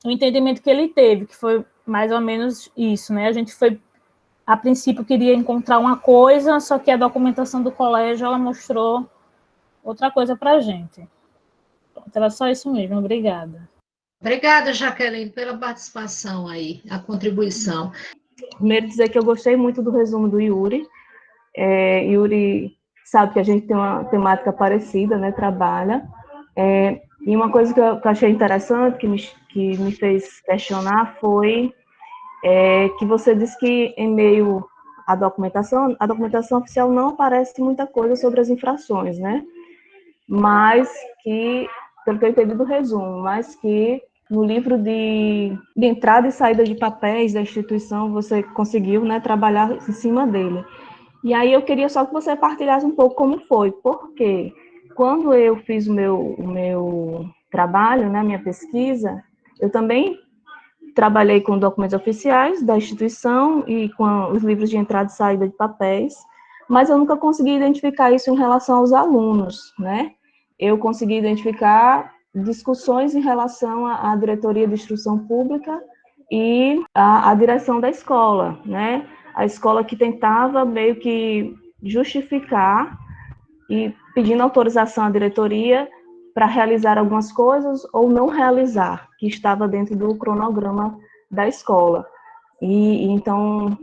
o entendimento que ele teve, que foi mais ou menos isso, né? A gente a princípio, queria encontrar uma coisa, só que a documentação do colégio, ela mostrou outra coisa para a gente. Era só isso mesmo, obrigada. Obrigada, Jaqueline, pela participação aí, a contribuição. Primeiro dizer que eu gostei muito do resumo do Yuri. Yuri sabe que a gente tem uma temática parecida, né, trabalha. E uma coisa que eu achei interessante, que me fez questionar, foi que você disse que, em meio à documentação oficial não aparece muita coisa sobre as infrações, né? Mas que, pelo que eu entendi do resumo, mas que no livro de entrada e saída de papéis da instituição você conseguiu, né, trabalhar em cima dele. E aí eu queria só que você partilhasse um pouco como foi, porque quando eu fiz o meu trabalho, né, minha pesquisa, eu também trabalhei com documentos oficiais da instituição e com os livros de entrada e saída de papéis, mas eu nunca consegui identificar isso em relação aos alunos, né? Eu consegui identificar discussões em relação à diretoria de instrução pública e à direção da escola, né? A escola que tentava meio que justificar e pedindo autorização à diretoria para realizar algumas coisas ou não realizar, que estava dentro do cronograma da escola. E então,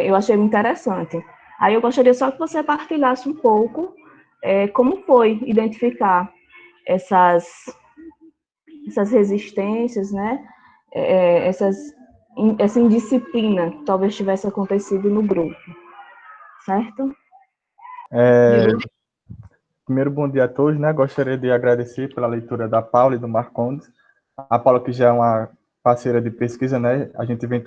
eu achei interessante. Aí eu gostaria só que você partilhasse um pouco como foi identificar essas resistências, né? Essa indisciplina que talvez tivesse acontecido no grupo, certo? Primeiro, bom dia a todos, né? Gostaria de agradecer pela leitura da Paula e do Marcondes. A Paula, que já é uma parceira de pesquisa, né? A gente vem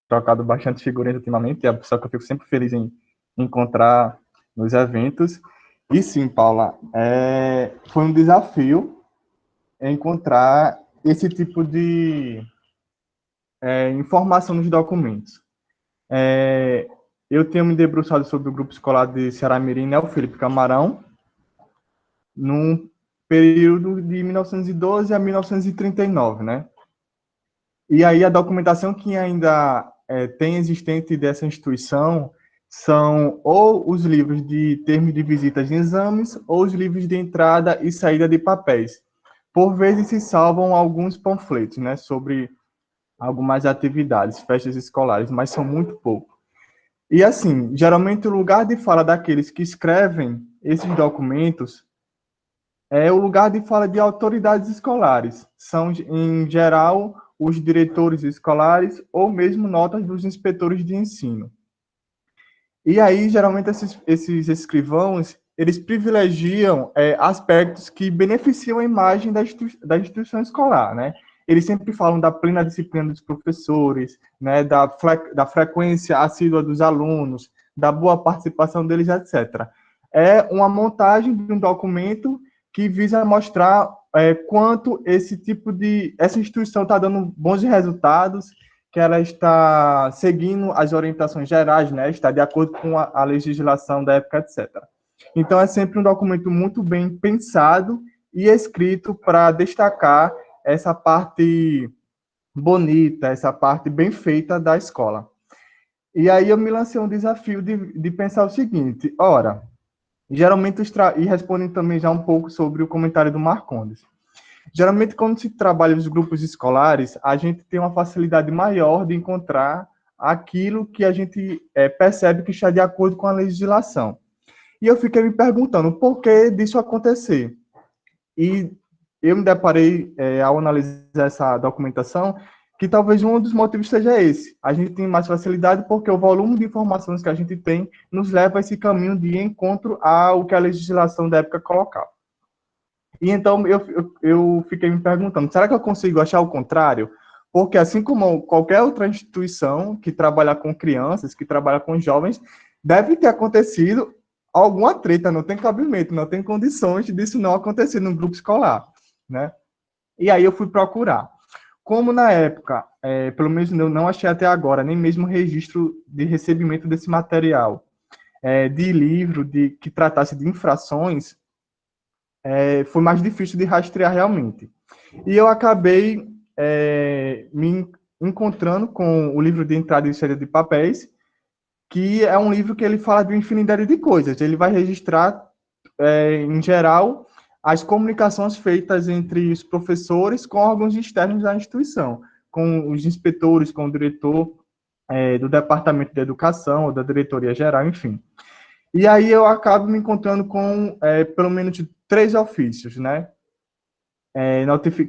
trocado bastante figurinhas ultimamente, é a pessoa que eu fico sempre feliz em encontrar nos eventos. E sim, Paula, foi um desafio encontrar esse tipo de informação nos documentos. Eu tenho me debruçado sobre o grupo escolar de Ceará Mirim, né, o Felipe Camarão, num período de 1912 a 1939, né? E aí a documentação que ainda tem existente dessa instituição são ou os livros de termos de visitas e exames ou os livros de entrada e saída de papéis. Por vezes se salvam alguns panfletos, né, sobre algumas atividades, festas escolares, mas são muito poucos. E assim, geralmente o lugar de fala daqueles que escrevem esses documentos é o lugar de fala de autoridades escolares. São, em geral, os diretores escolares ou mesmo notas dos inspetores de ensino. E aí, geralmente, esses escrivãos, eles privilegiam aspectos que beneficiam a imagem da instituição escolar, né? Eles sempre falam da plena disciplina dos professores, né, da frequência assídua dos alunos, da boa participação deles, etc. É uma montagem de um documento que visa mostrar quanto essa instituição está dando bons resultados, que ela está seguindo as orientações gerais, né? Está de acordo com a legislação da época, etc. Então, é sempre um documento muito bem pensado e escrito para destacar essa parte bonita, essa parte bem feita da escola. E aí eu me lancei um desafio de pensar o seguinte, ora, geralmente, e respondendo também já um pouco sobre o comentário do Marcondes. Geralmente, quando se trabalha os grupos escolares, a gente tem uma facilidade maior de encontrar aquilo que a gente percebe que está de acordo com a legislação. E eu fiquei me perguntando por que disso acontecer. E eu me deparei, ao analisar essa documentação, que talvez um dos motivos seja esse. A gente tem mais facilidade porque o volume de informações que a gente tem nos leva a esse caminho de encontro ao que a legislação da época colocava. E então eu fiquei me perguntando, será que eu consigo achar o contrário? Porque assim como qualquer outra instituição que trabalha com crianças, que trabalha com jovens, deve ter acontecido alguma treta, não tem cabimento, não tem condições disso não acontecer no grupo escolar, né? E aí eu fui procurar. Como na época, pelo menos eu não achei até agora, nem mesmo registro de recebimento desse material, de livro que tratasse de infrações, foi mais difícil de rastrear realmente. E eu acabei me encontrando com o livro de entrada e saída de papéis, que é um livro que ele fala de uma infinidade de coisas. Ele vai registrar, em geral, as comunicações feitas entre os professores com órgãos externos da instituição, com os inspetores, com o diretor do Departamento de Educação, ou da diretoria geral, enfim. E aí eu acabo me encontrando com pelo menos 3 ofícios, né?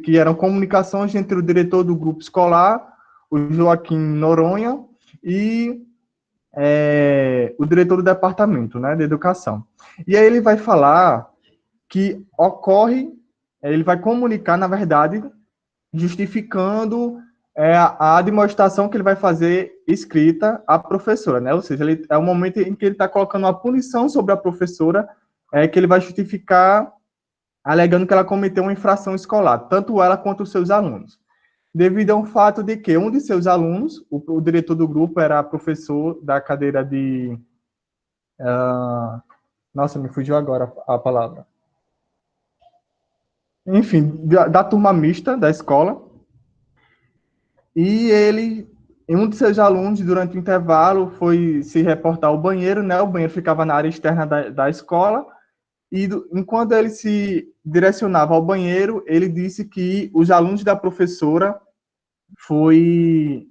Que eram comunicações entre o diretor do grupo escolar, o Joaquim Noronha, e o diretor do departamento, né, de educação. E aí ele vai falar que ele vai comunicar, na verdade, justificando a demonstração que ele vai fazer escrita à professora, né? Ou seja, é o momento em que ele está colocando uma punição sobre a professora, que ele vai justificar alegando que ela cometeu uma infração escolar, tanto ela quanto os seus alunos. Devido ao fato de que um de seus alunos, o diretor do grupo, era professor da cadeira de... nossa, me fugiu agora a palavra. Enfim, da turma mista da escola. E um de seus alunos, durante o intervalo, foi se reportar ao banheiro, né? O banheiro ficava na área externa da escola. E enquanto ele se direcionava ao banheiro, ele disse que os alunos da professora foi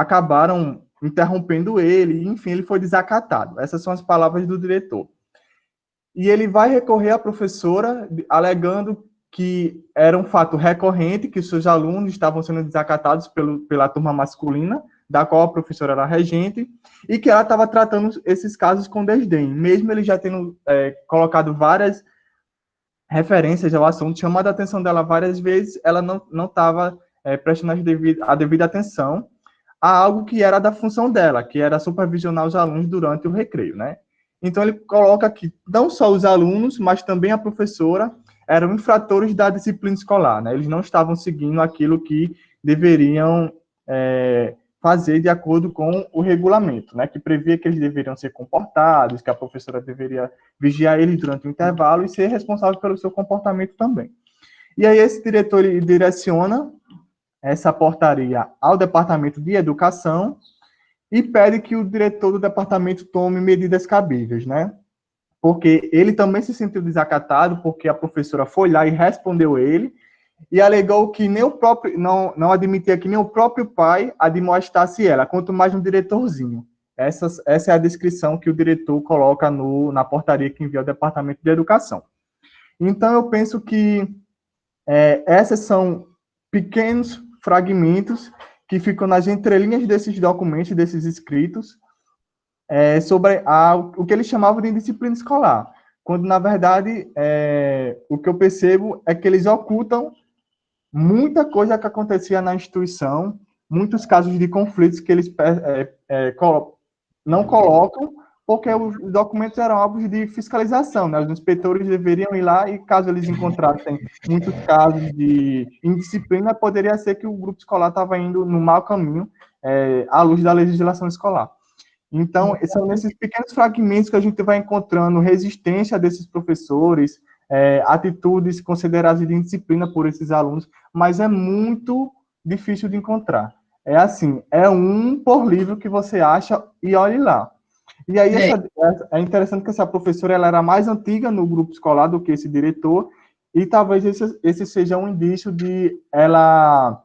acabaram interrompendo ele, e, enfim, ele foi desacatado. Essas são as palavras do diretor. E ele vai recorrer à professora, alegando que era um fato recorrente, que seus alunos estavam sendo desacatados pela turma masculina, da qual a professora era regente, e que ela estava tratando esses casos com desdém, mesmo ele já tendo colocado várias referências ao assunto, chamando a atenção dela várias vezes, ela não estava prestando a devida atenção a algo que era da função dela, que era supervisionar os alunos durante o recreio, né? Então, ele coloca que não só os alunos, mas também a professora eram infratores da disciplina escolar, né? Eles não estavam seguindo aquilo que deveriam fazer de acordo com o regulamento, né? Que previa que eles deveriam ser comportados, que a professora deveria vigiar eles durante o intervalo e ser responsável pelo seu comportamento também. E aí, esse diretor direciona essa portaria ao Departamento de Educação e pede que o diretor do departamento tome medidas cabíveis, né? Porque ele também se sentiu desacatado, porque a professora foi lá e respondeu ele, e alegou que nem o próprio, não admitia que nem o próprio pai admoestasse ela, quanto mais um diretorzinho. Essa é a descrição que o diretor coloca na portaria que envia ao Departamento de Educação. Então, eu penso que esses são pequenos fragmentos que ficam nas entrelinhas desses documentos, desses escritos, sobre o que eles chamavam de indisciplina escolar, quando, na verdade, o que eu percebo é que eles ocultam muita coisa que acontecia na instituição, muitos casos de conflitos que eles não colocam, porque os documentos eram alvos de fiscalização, né? Os inspetores deveriam ir lá e, caso eles encontrassem muitos casos de indisciplina, poderia ser que o grupo escolar estava indo no mau caminho, à luz da legislação escolar. Então, são nesses pequenos fragmentos que a gente vai encontrando resistência desses professores, atitudes consideradas de indisciplina por esses alunos, mas é muito difícil de encontrar. É assim, é um por livro que você acha e olhe lá. E aí, é interessante que essa professora ela era mais antiga no grupo escolar do que esse diretor, e talvez esse seja um indício de ela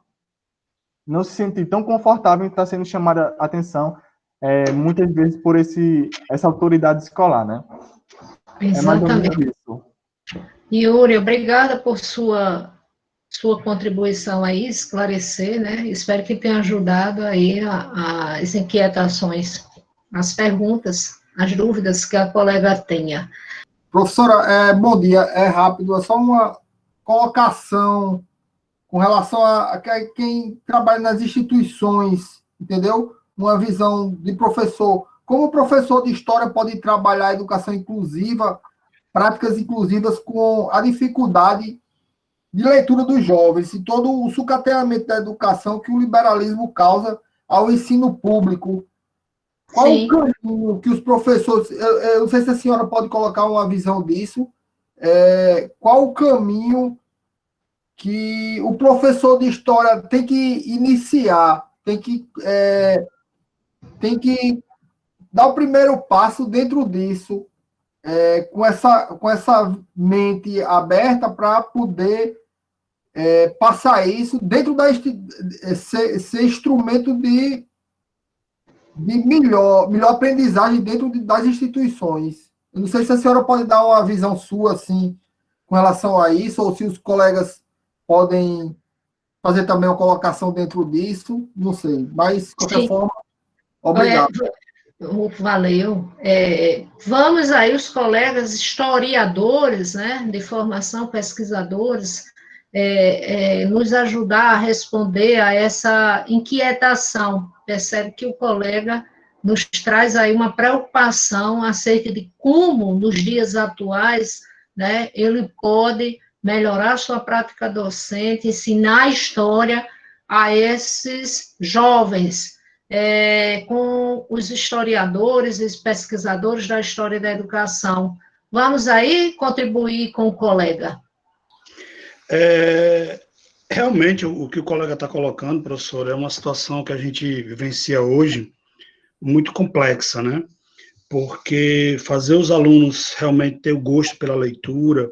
não se sentir tão confortável em estar sendo chamada a atenção, muitas vezes por essa autoridade escolar, né? Exatamente. É mais ou menos isso. Yuri, obrigada por sua contribuição aí, esclarecer, né? Espero que tenha ajudado aí as inquietações, as perguntas, as dúvidas que a colega tenha. Professora, bom dia, é rápido, é só uma colocação com relação a quem trabalha nas instituições, entendeu? Uma visão de professor. Como o professor de história pode trabalhar a educação inclusiva, práticas inclusivas com a dificuldade de leitura dos jovens e todo o sucateamento da educação que o liberalismo causa ao ensino público. Qual o caminho que os professores... Eu não sei se a senhora pode colocar uma visão disso. Qual o caminho que o professor de história tem que iniciar, tem que dar o primeiro passo dentro disso, com essa mente aberta para poder passar isso dentro ser instrumento de melhor aprendizagem dentro das instituições. Eu não sei se a senhora pode dar uma visão sua assim com relação a isso, ou se os colegas podem fazer também uma colocação dentro disso, não sei. Mas, de qualquer forma, obrigado. Valeu. Vamos aí, os colegas historiadores, né, de formação, pesquisadores, nos ajudar a responder a essa inquietação. Percebe que o colega nos traz aí uma preocupação acerca de como, nos dias atuais, né, ele pode melhorar sua prática docente, ensinar a história a esses jovens, com os historiadores e os pesquisadores da história da educação. Vamos aí contribuir com o colega. Realmente, o que o colega está colocando, professor, é uma situação que a gente vivencia hoje muito complexa, né? Porque fazer os alunos realmente ter o gosto pela leitura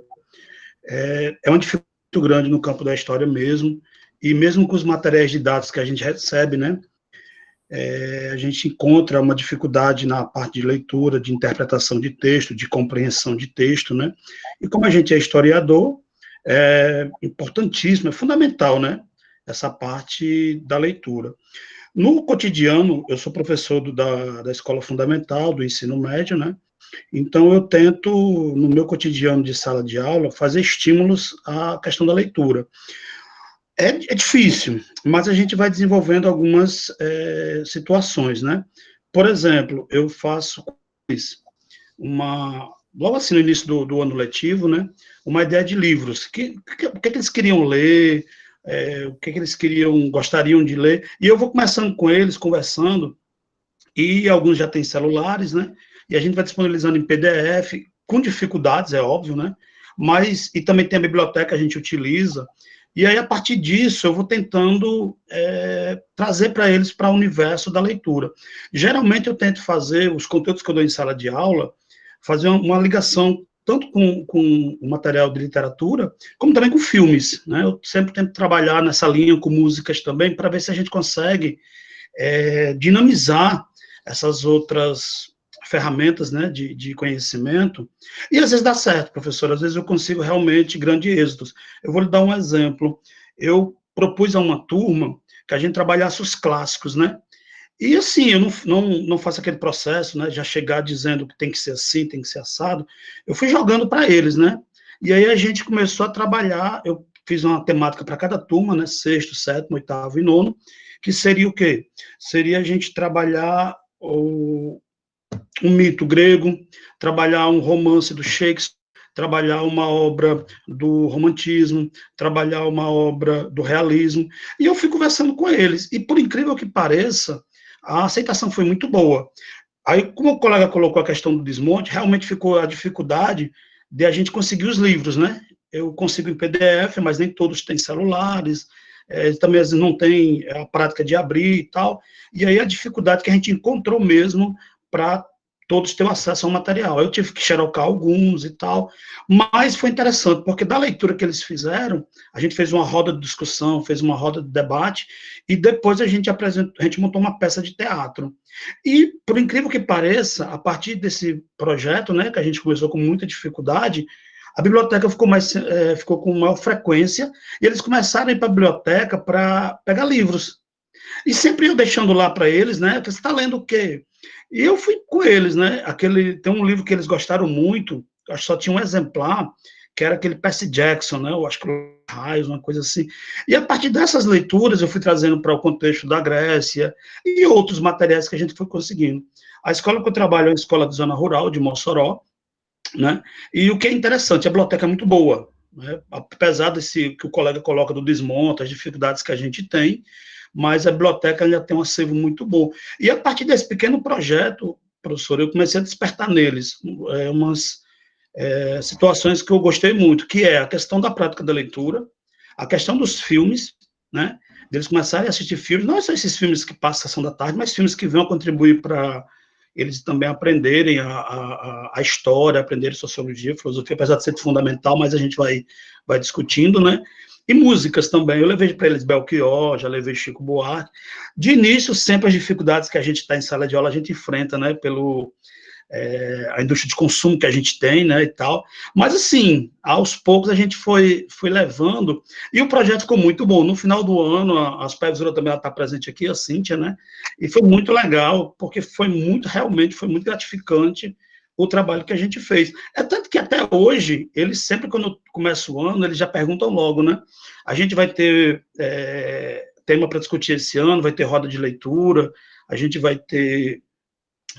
é uma dificuldade muito grande no campo da história mesmo, e mesmo com os materiais didáticos que a gente recebe, né? a gente encontra uma dificuldade na parte de leitura, de interpretação de texto, de compreensão de texto, né? E como a gente é historiador, é importantíssimo, é fundamental, né? Essa parte da leitura. No cotidiano, eu sou professor da escola fundamental, do ensino médio, né? Então, eu tento, no meu cotidiano de sala de aula, fazer estímulos à questão da leitura. É difícil, mas a gente vai desenvolvendo algumas situações, né? Por exemplo, eu faço logo assim no início do ano letivo, né? Uma ideia de livros. O que eles queriam ler, o que eles gostariam de ler, e eu vou começando com eles, conversando, e alguns já têm celulares, né? E a gente vai disponibilizando em PDF, com dificuldades, é óbvio, né? Mas, e também tem a biblioteca, a gente utiliza, e aí, a partir disso, eu vou tentando trazer para eles para o universo da leitura. Geralmente, eu tento fazer os conteúdos que eu dou em sala de aula, fazer uma ligação tanto com o material de literatura, como também com filmes, né? Eu sempre tento trabalhar nessa linha com músicas também, para ver se a gente consegue dinamizar essas outras ferramentas, né, de conhecimento, e às vezes dá certo, professor, às vezes eu consigo realmente grandes êxitos. Eu vou lhe dar um exemplo. Eu propus a uma turma que a gente trabalhasse os clássicos, né, e assim, eu não faço aquele processo, né, já chegar dizendo que tem que ser assim, tem que ser assado, eu fui jogando para eles, né, e aí a gente começou a trabalhar, eu fiz uma temática para cada turma, né, sexto, sétimo, oitavo e nono, que seria o quê? Seria a gente trabalhar um mito grego, trabalhar um romance do Shakespeare, trabalhar uma obra do romantismo, trabalhar uma obra do realismo, e eu fui conversando com eles, e por incrível que pareça, a aceitação foi muito boa. Aí, como o colega colocou a questão do desmonte, realmente ficou a dificuldade de a gente conseguir os livros, né? Eu consigo em PDF, mas nem todos têm celulares, também às vezes não tem a prática de abrir e tal, e aí a dificuldade que a gente encontrou mesmo para todos terem acesso ao material. Eu tive que xerocar alguns e tal, mas foi interessante, porque da leitura que eles fizeram, a gente fez uma roda de discussão, fez uma roda de debate, e depois a gente montou uma peça de teatro. E, por incrível que pareça, a partir desse projeto, né, que a gente começou com muita dificuldade, a biblioteca ficou com maior frequência, e eles começaram a ir para a biblioteca para pegar livros. E sempre eu deixando lá para eles, né, você está lendo o quê? E eu fui com eles, né, tem um livro que eles gostaram muito, acho que só tinha um exemplar, que era aquele Percy Jackson, né, eu acho que Raios, uma coisa assim. E a partir dessas leituras eu fui trazendo para o contexto da Grécia e outros materiais que a gente foi conseguindo. A escola que eu trabalho é a escola de zona rural, de Mossoró, né, e o que é interessante, a biblioteca é muito boa, né, apesar desse que o colega coloca do desmonte, as dificuldades que a gente tem, mas a biblioteca ainda tem um acervo muito bom. E a partir desse pequeno projeto, professor, eu comecei a despertar neles umas situações que eu gostei muito, que é a questão da prática da leitura, a questão dos filmes, né, deles começarem a assistir filmes, não só esses filmes que passam a sessão da tarde, mas filmes que vão contribuir para eles também aprenderem a história, aprenderem sociologia, filosofia, apesar de ser fundamental, mas a gente vai discutindo, né, e músicas também. Eu levei para eles Belchior, já levei Chico Buarque. De início, sempre as dificuldades que a gente está em sala de aula, a gente enfrenta, né, a indústria de consumo que a gente tem, né, e tal. Mas, assim, aos poucos a gente foi levando, e o projeto ficou muito bom. No final do ano, a supervisora também está presente aqui, a Cíntia, né, e foi muito legal, porque realmente foi muito gratificante o trabalho que a gente fez. É tanto que até hoje, eles sempre, quando começa o ano, eles já perguntam logo, né? A gente vai ter tema para discutir esse ano, vai ter roda de leitura, a gente vai ter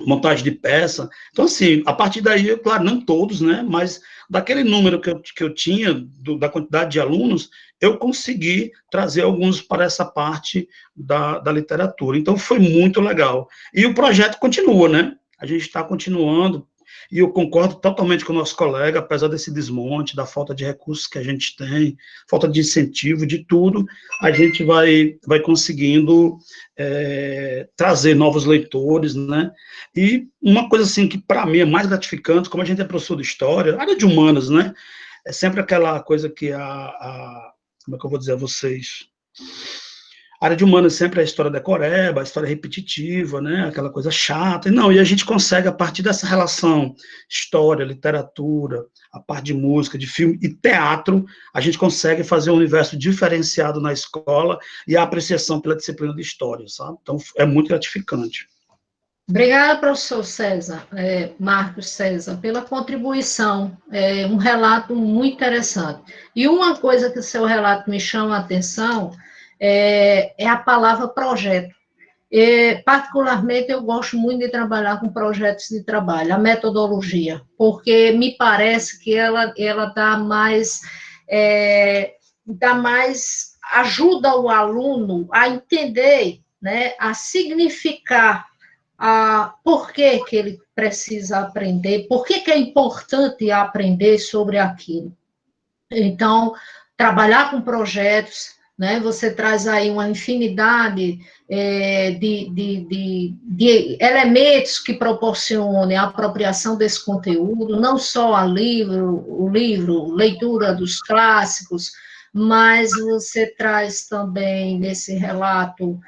montagem de peça. Então, assim, a partir daí, claro, não todos, né? Mas daquele número que eu tinha, da quantidade de alunos, eu consegui trazer alguns para essa parte da literatura. Então, foi muito legal. E o projeto continua, né? A gente está continuando. E eu concordo totalmente com o nosso colega, apesar desse desmonte, da falta de recursos que a gente tem, falta de incentivo, de tudo, a gente vai conseguindo trazer novos leitores, né? E uma coisa assim que para mim é mais gratificante, como a gente é professor de história, área de humanas, né? É sempre aquela coisa que como é que eu vou dizer a vocês? A área de humanas sempre é a história decoreba, a história repetitiva, né? Aquela coisa chata. Não, e a gente consegue, a partir dessa relação história, literatura, a parte de música, de filme e teatro, a gente consegue fazer um universo diferenciado na escola e a apreciação pela disciplina de história, sabe? Então, é muito gratificante. Obrigada, professor César, Marcos César, pela contribuição, um relato muito interessante. E uma coisa que o seu relato me chama a atenção é a palavra projeto. Particularmente, eu gosto muito de trabalhar com projetos de trabalho, a metodologia, porque me parece que ela dá mais, ajuda o aluno a entender, né, a significar por que ele precisa aprender, por que é importante aprender sobre aquilo. Então, trabalhar com projetos, né, você traz aí uma infinidade de elementos que proporcionem a apropriação desse conteúdo, não só o livro, leitura dos clássicos, mas você traz também nesse relato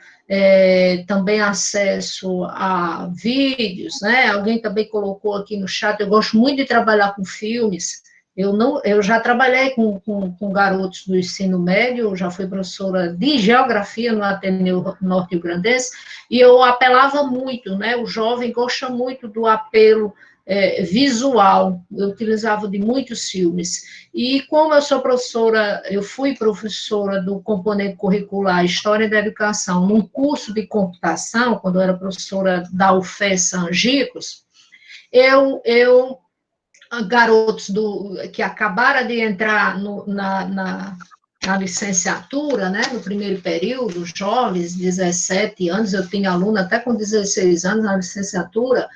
também acesso a vídeos, né? Alguém também colocou aqui no chat, eu gosto muito de trabalhar com filmes. Eu já trabalhei com garotos do ensino médio, já fui professora de geografia no Ateneu Norte-Grandense, e eu apelava muito, né? O jovem gosta muito do apelo visual, eu utilizava de muitos filmes. E como eu fui professora do componente curricular História da Educação, num curso de computação, quando eu era professora da UFES Angicos, garotos que acabaram de entrar na licenciatura, né, no primeiro período, jovens, 17 anos, eu tinha aluno até com 16 anos na licenciatura,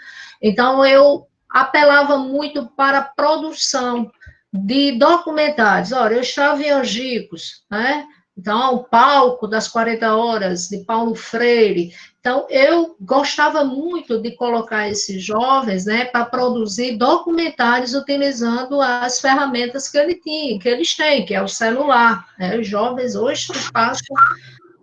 então eu apelava muito para a produção de documentários. Olha, eu estava em Angicos, né? Então, o palco das 40 horas, de Paulo Freire. Então, eu gostava muito de colocar esses jovens, né, para produzir documentários utilizando as ferramentas que eles têm, que é o celular, né? Os jovens hoje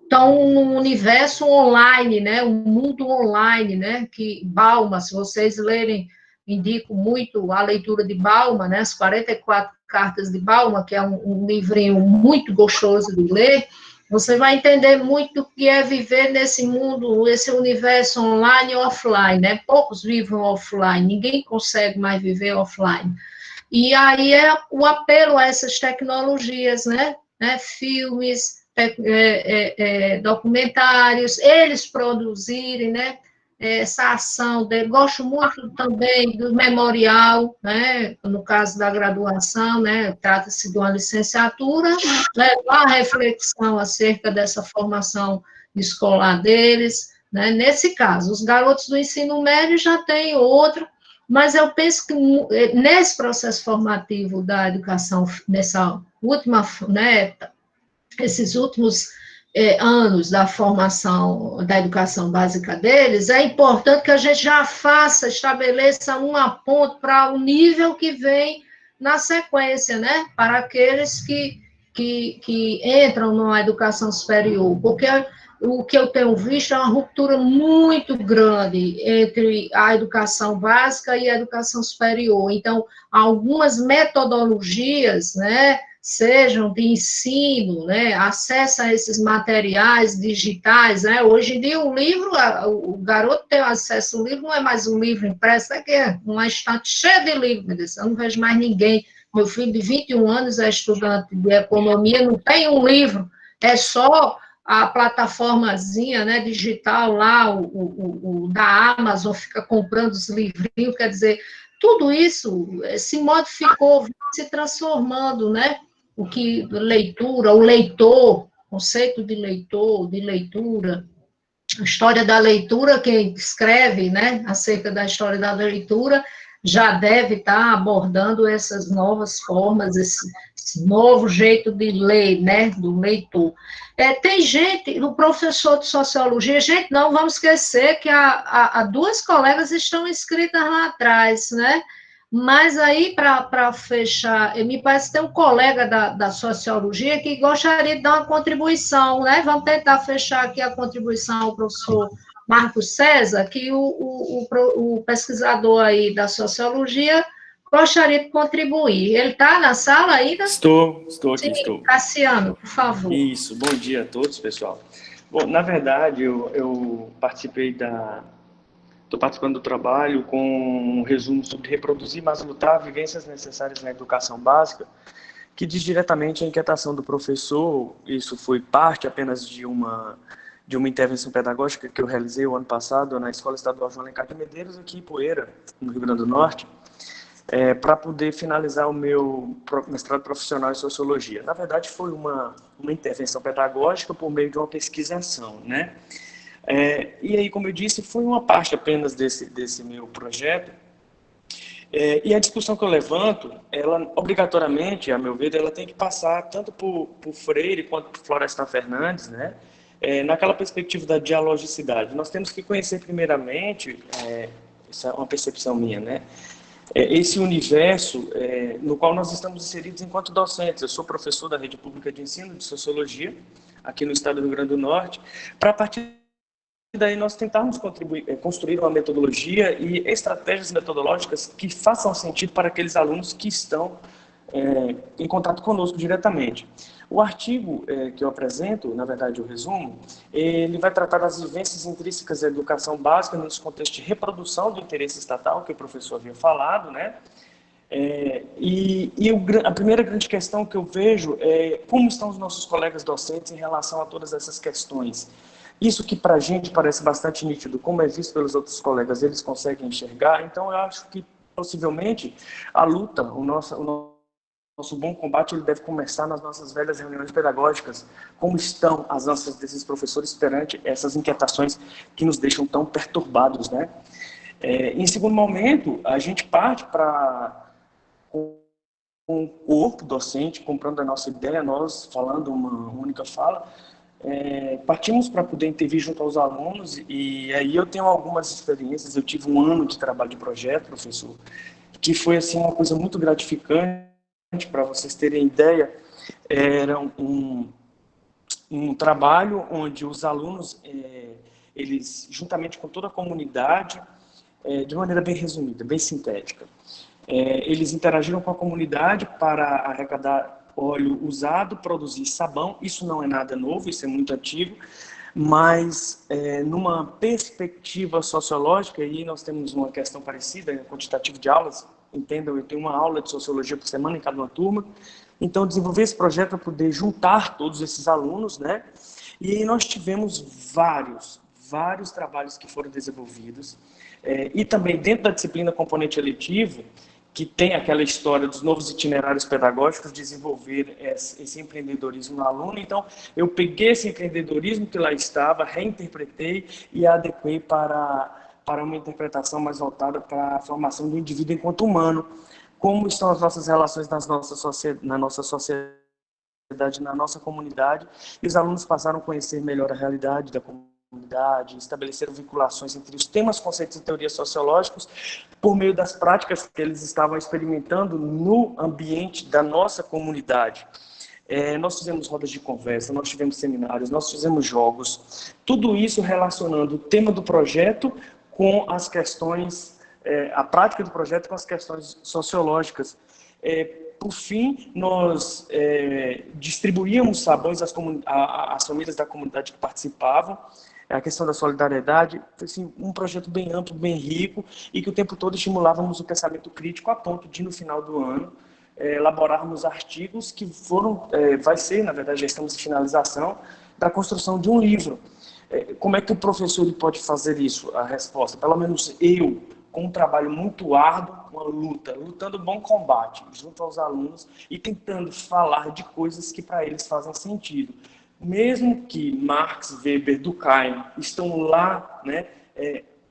estão no universo online, né, um mundo online, né, que Balma, se vocês lerem, indico muito a leitura de Balma, né, as 44 cartas de Balma, que é um livrinho muito gostoso de ler, você vai entender muito o que é viver nesse mundo, esse universo online e offline, né, poucos vivem offline, ninguém consegue mais viver offline. E aí é o apelo a essas tecnologias, né, filmes, documentários, eles produzirem, né, essa ação dele. Gosto muito também do memorial, né, no caso da graduação, né, trata-se de uma licenciatura, levar a reflexão acerca dessa formação escolar deles, né, nesse caso, os garotos do ensino médio já têm outro, mas eu penso que nesse processo formativo da educação, nessa última, né, esses últimos anos da formação da educação básica deles, é importante que a gente já estabeleça um aponto para o nível que vem na sequência, né, para aqueles que entram numa educação superior, porque o que eu tenho visto é uma ruptura muito grande entre a educação básica e a educação superior. Então, algumas metodologias, né, sejam de ensino, né, acesso a esses materiais digitais, né, hoje em dia o livro, o garoto tem acesso ao livro, não é mais um livro impresso, é uma estante cheia de livros, eu não vejo mais ninguém, meu filho de 21 anos é estudante de economia, não tem um livro, é só a plataformazinha, né, digital lá, o da Amazon, fica comprando os livrinhos, quer dizer, tudo isso se modificou, se transformando, né, o que leitura, o leitor, conceito de leitor, de leitura, a história da leitura, quem escreve, né, acerca da história da leitura, já deve estar abordando essas novas formas, esse novo jeito de ler, né, do leitor. Tem gente, o professor de sociologia, gente, não vamos esquecer que há duas colegas estão inscritas lá atrás, né, Mas aí, para fechar, me parece que tem um colega da sociologia que gostaria de dar uma contribuição, né? Vamos tentar fechar aqui a contribuição ao professor Marcos César, que o pesquisador aí da sociologia gostaria de contribuir. Ele está na sala ainda? Estou aqui, Sim, estou. Cassiano, por favor. Isso, bom dia a todos, pessoal. Bom, na verdade, eu estou participando do trabalho com um resumo sobre reproduzir, mas lutar, vivências necessárias na educação básica, que diz diretamente a inquietação do professor. Isso foi parte apenas de uma intervenção pedagógica que eu realizei o ano passado na Escola Estadual João Alencar de Medeiros, aqui em Poeira, no Rio Grande do Norte, para poder finalizar o meu mestrado profissional em Sociologia. Na verdade, foi uma intervenção pedagógica por meio de uma pesquisação, né? E aí, como eu disse, foi uma parte apenas desse meu projeto. E a discussão que eu levanto, ela, obrigatoriamente, a meu ver, ela tem que passar tanto por Freire quanto por Florestan Fernandes, né? Naquela perspectiva da dialogicidade. Nós temos que conhecer, primeiramente, isso é uma percepção minha, né? Esse universo no qual nós estamos inseridos enquanto docentes. Eu sou professor da Rede Pública de Ensino de Sociologia, aqui no estado do Rio Grande do Norte, para a partir daí nós tentarmos construir uma metodologia e estratégias metodológicas que façam sentido para aqueles alunos que estão em contato conosco diretamente. O artigo que eu apresento, na verdade o resumo, ele vai tratar das vivências intrínsecas da educação básica nesse contexto de reprodução do interesse estatal, que o professor havia falado, né? A primeira grande questão que eu vejo é como estão os nossos colegas docentes em relação a todas essas questões. Isso que para a gente parece bastante nítido, como é visto pelos outros colegas, eles conseguem enxergar. Então eu acho que possivelmente a luta, o nosso bom combate, ele deve começar nas nossas velhas reuniões pedagógicas. Como estão as ânsias desses professores perante essas inquietações que nos deixam tão perturbados, né? Em segundo momento, a gente parte para com o corpo docente, comprando a nossa ideia, nós falando uma única fala, partimos para poder intervir junto aos alunos. E aí eu tenho algumas experiências. Eu tive um ano de trabalho de projeto, professor, que foi assim uma coisa muito gratificante. Para vocês terem ideia, era um trabalho onde os alunos, eles, juntamente com toda a comunidade, de maneira bem resumida, bem sintética, eles interagiram com a comunidade para arrecadar óleo usado, produzir sabão. Isso não é nada novo, isso é muito antigo, mas numa perspectiva sociológica, e nós temos uma questão parecida, quantitativo de aulas. Entendam, eu tenho uma aula de sociologia por semana em cada uma turma. Então, desenvolver esse projeto para poder juntar todos esses alunos, né? E nós tivemos vários trabalhos que foram desenvolvidos. E também dentro da disciplina componente eletivo, que tem aquela história dos novos itinerários pedagógicos, desenvolver esse empreendedorismo no aluno. Então, eu peguei esse empreendedorismo que lá estava, reinterpretei e adequei para uma interpretação mais voltada para a formação do indivíduo enquanto humano. Como estão as nossas relações na nossa sociedade, na nossa comunidade. E os alunos passaram a conhecer melhor a realidade da comunidade, estabeleceram vinculações entre os temas, conceitos e teorias sociológicos por meio das práticas que eles estavam experimentando no ambiente da nossa comunidade. Nós fizemos rodas de conversa, nós tivemos seminários, nós fizemos jogos, tudo isso relacionando o tema do projeto com as questões, a prática do projeto com as questões sociológicas. Por fim, nós distribuíamos sabões às famílias da comunidade que participavam. A questão da solidariedade, assim, um projeto bem amplo, bem rico, e que o tempo todo estimulávamos o pensamento crítico a ponto de, no final do ano, elaborarmos artigos que vai ser, na verdade, já estamos em finalização, da construção de um livro. Como é que o professor ele pode fazer isso? A resposta, pelo menos eu, com um trabalho muito árduo, uma lutando bom combate junto aos alunos e tentando falar de coisas que para eles fazem sentido. Mesmo que Marx, Weber, Durkheim estão lá, né,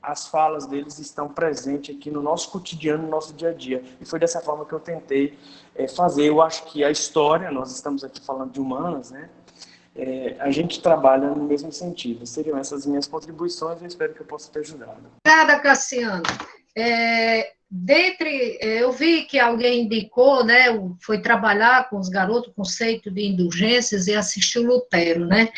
as falas deles estão presentes aqui no nosso cotidiano, no nosso dia a dia. E foi dessa forma que eu tentei fazer. Eu acho que a história, nós estamos aqui falando de humanas, né? A gente trabalha no mesmo sentido. Seriam essas minhas contribuições, eu espero que eu possa ter ajudado. Obrigada, Cassiano. eu vi que alguém indicou, né, foi trabalhar com os garotos o conceito de indulgências e assistiu Lutero, né?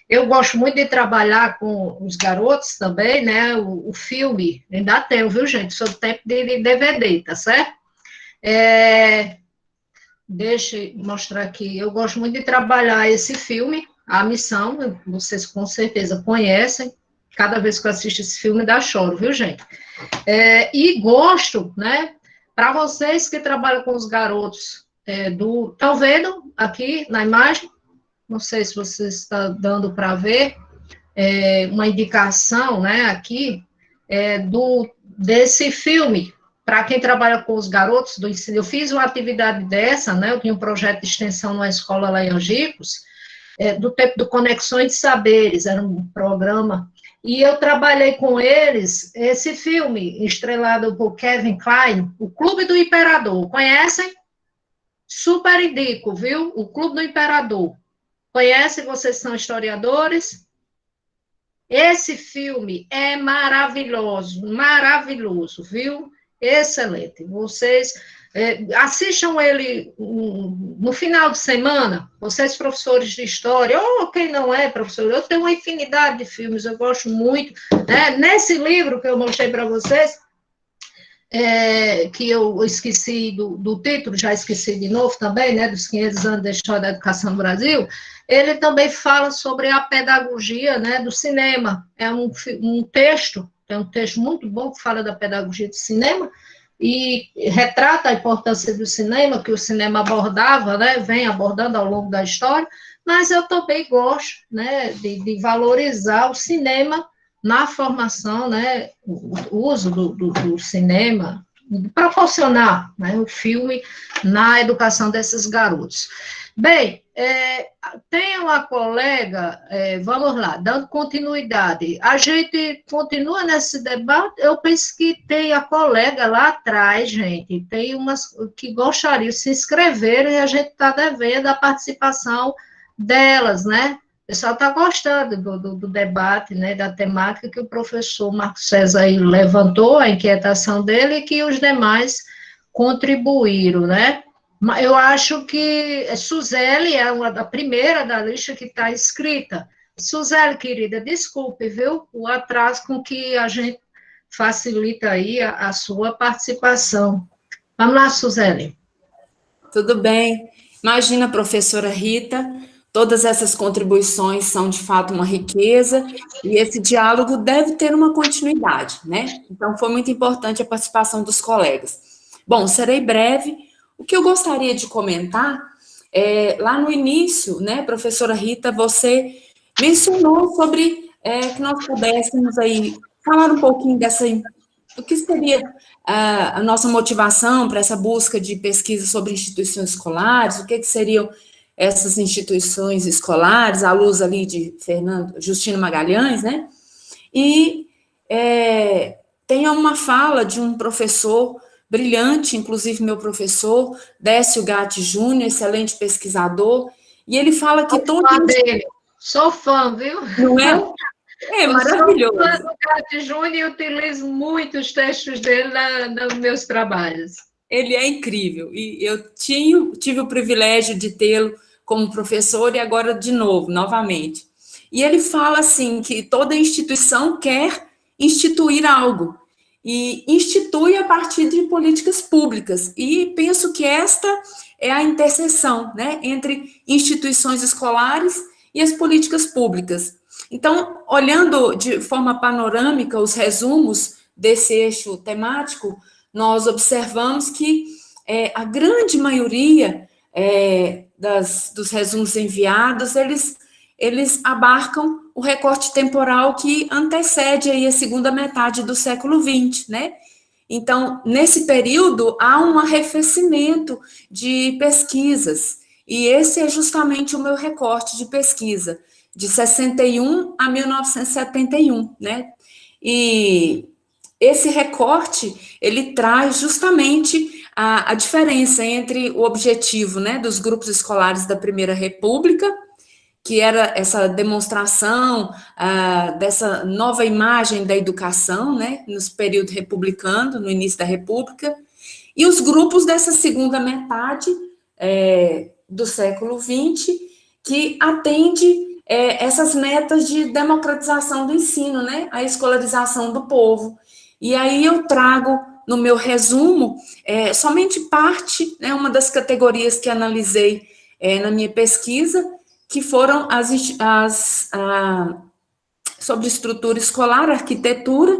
Eu gosto muito de trabalhar com os garotos também, né? O filme, ainda tem, viu, gente? Sobre o tempo de DVD, tá certo? Deixa eu mostrar aqui. Eu gosto muito de trabalhar esse filme, A Missão, vocês com certeza conhecem. Cada vez que eu assisto esse filme, dá choro, viu, gente? E gosto, né? Para vocês que trabalham com os garotos estão vendo aqui na imagem? Não sei se você está dando para ver uma indicação, né? Aqui desse filme. Para quem trabalha com os garotos do ensino, eu fiz uma atividade dessa, né? Eu tinha um projeto de extensão numa escola lá em Angicos, do tempo do Conexões de Saberes, era um programa. E eu trabalhei com eles esse filme, estrelado por Kevin Kline, O Clube do Imperador. Conhecem? Super indico, viu? O Clube do Imperador. Conhecem? Vocês são historiadores? Esse filme é maravilhoso, maravilhoso, viu? Excelente. Vocês assistam ele no final de semana, vocês professores de história, ou quem não é professor, eu tenho uma infinidade de filmes, eu gosto muito. Nesse livro que eu mostrei para vocês, que eu esqueci do título, já esqueci de novo também, né, dos 500 anos da história da educação no Brasil, ele também fala sobre a pedagogia, né, do cinema. É um texto, tem um texto muito bom que fala da pedagogia do cinema, e retrata a importância do cinema, que o cinema abordava, né, vem abordando ao longo da história, mas eu também gosto, né, de valorizar o cinema na formação, né, o uso do cinema, de proporcionar, né, o filme na educação desses garotos. Bem, tem uma colega, vamos lá, dando continuidade, a gente continua nesse debate, eu penso que tem a colega lá atrás, gente, tem umas que gostariam de se inscrever e a gente está devendo a participação delas, né? O pessoal está gostando do debate, né, da temática que o professor Marcos César aí levantou, a inquietação dele, e que os demais contribuíram, né? Eu acho que Suzeli é a primeira da lista que está escrita. Suzeli, querida, desculpe, viu, o atraso com que a gente facilita aí a sua participação. Vamos lá, Suzeli. Tudo bem. Imagina, professora Rita, todas essas contribuições são, de fato, uma riqueza, e esse diálogo deve ter uma continuidade, né? Então, foi muito importante a participação dos colegas. Bom, serei breve. O que eu gostaria de comentar, lá no início, né, professora Rita, você mencionou sobre que nós pudéssemos aí falar um pouquinho do que seria a nossa motivação para essa busca de pesquisa sobre instituições escolares, o que seriam essas instituições escolares, à luz ali de Justino Magalhães, né? E tem uma fala de um professor brilhante, inclusive meu professor, Décio Gatti Júnior, excelente pesquisador, e ele fala que todo... Sou fã, viu? Não é? É maravilhoso. Eu sou fã do Gatti Júnior e utilizo muito os textos dele nos meus trabalhos. Ele é incrível, e eu tive o privilégio de tê-lo como professor, e agora de novo, novamente. E ele fala assim, que toda instituição quer instituir algo, e institui a partir de políticas públicas, e penso que esta é a interseção, né, entre instituições escolares e as políticas públicas. Então, olhando de forma panorâmica os resumos desse eixo temático, nós observamos que a grande maioria dos resumos enviados, eles abarcam o recorte temporal que antecede aí a segunda metade do século XX, né? Então, nesse período, há um arrefecimento de pesquisas, e esse é justamente o meu recorte de pesquisa, de 61 a 1971, né? E esse recorte, ele traz justamente a diferença entre o objetivo, né, dos grupos escolares da Primeira República que era essa demonstração dessa nova imagem da educação, né, no período republicano, no início da República, e os grupos dessa segunda metade do século XX, que atende essas metas de democratização do ensino, né, a escolarização do povo. E aí eu trago no meu resumo somente parte, né, uma das categorias que analisei na minha pesquisa, que foram sobre estrutura escolar, arquitetura,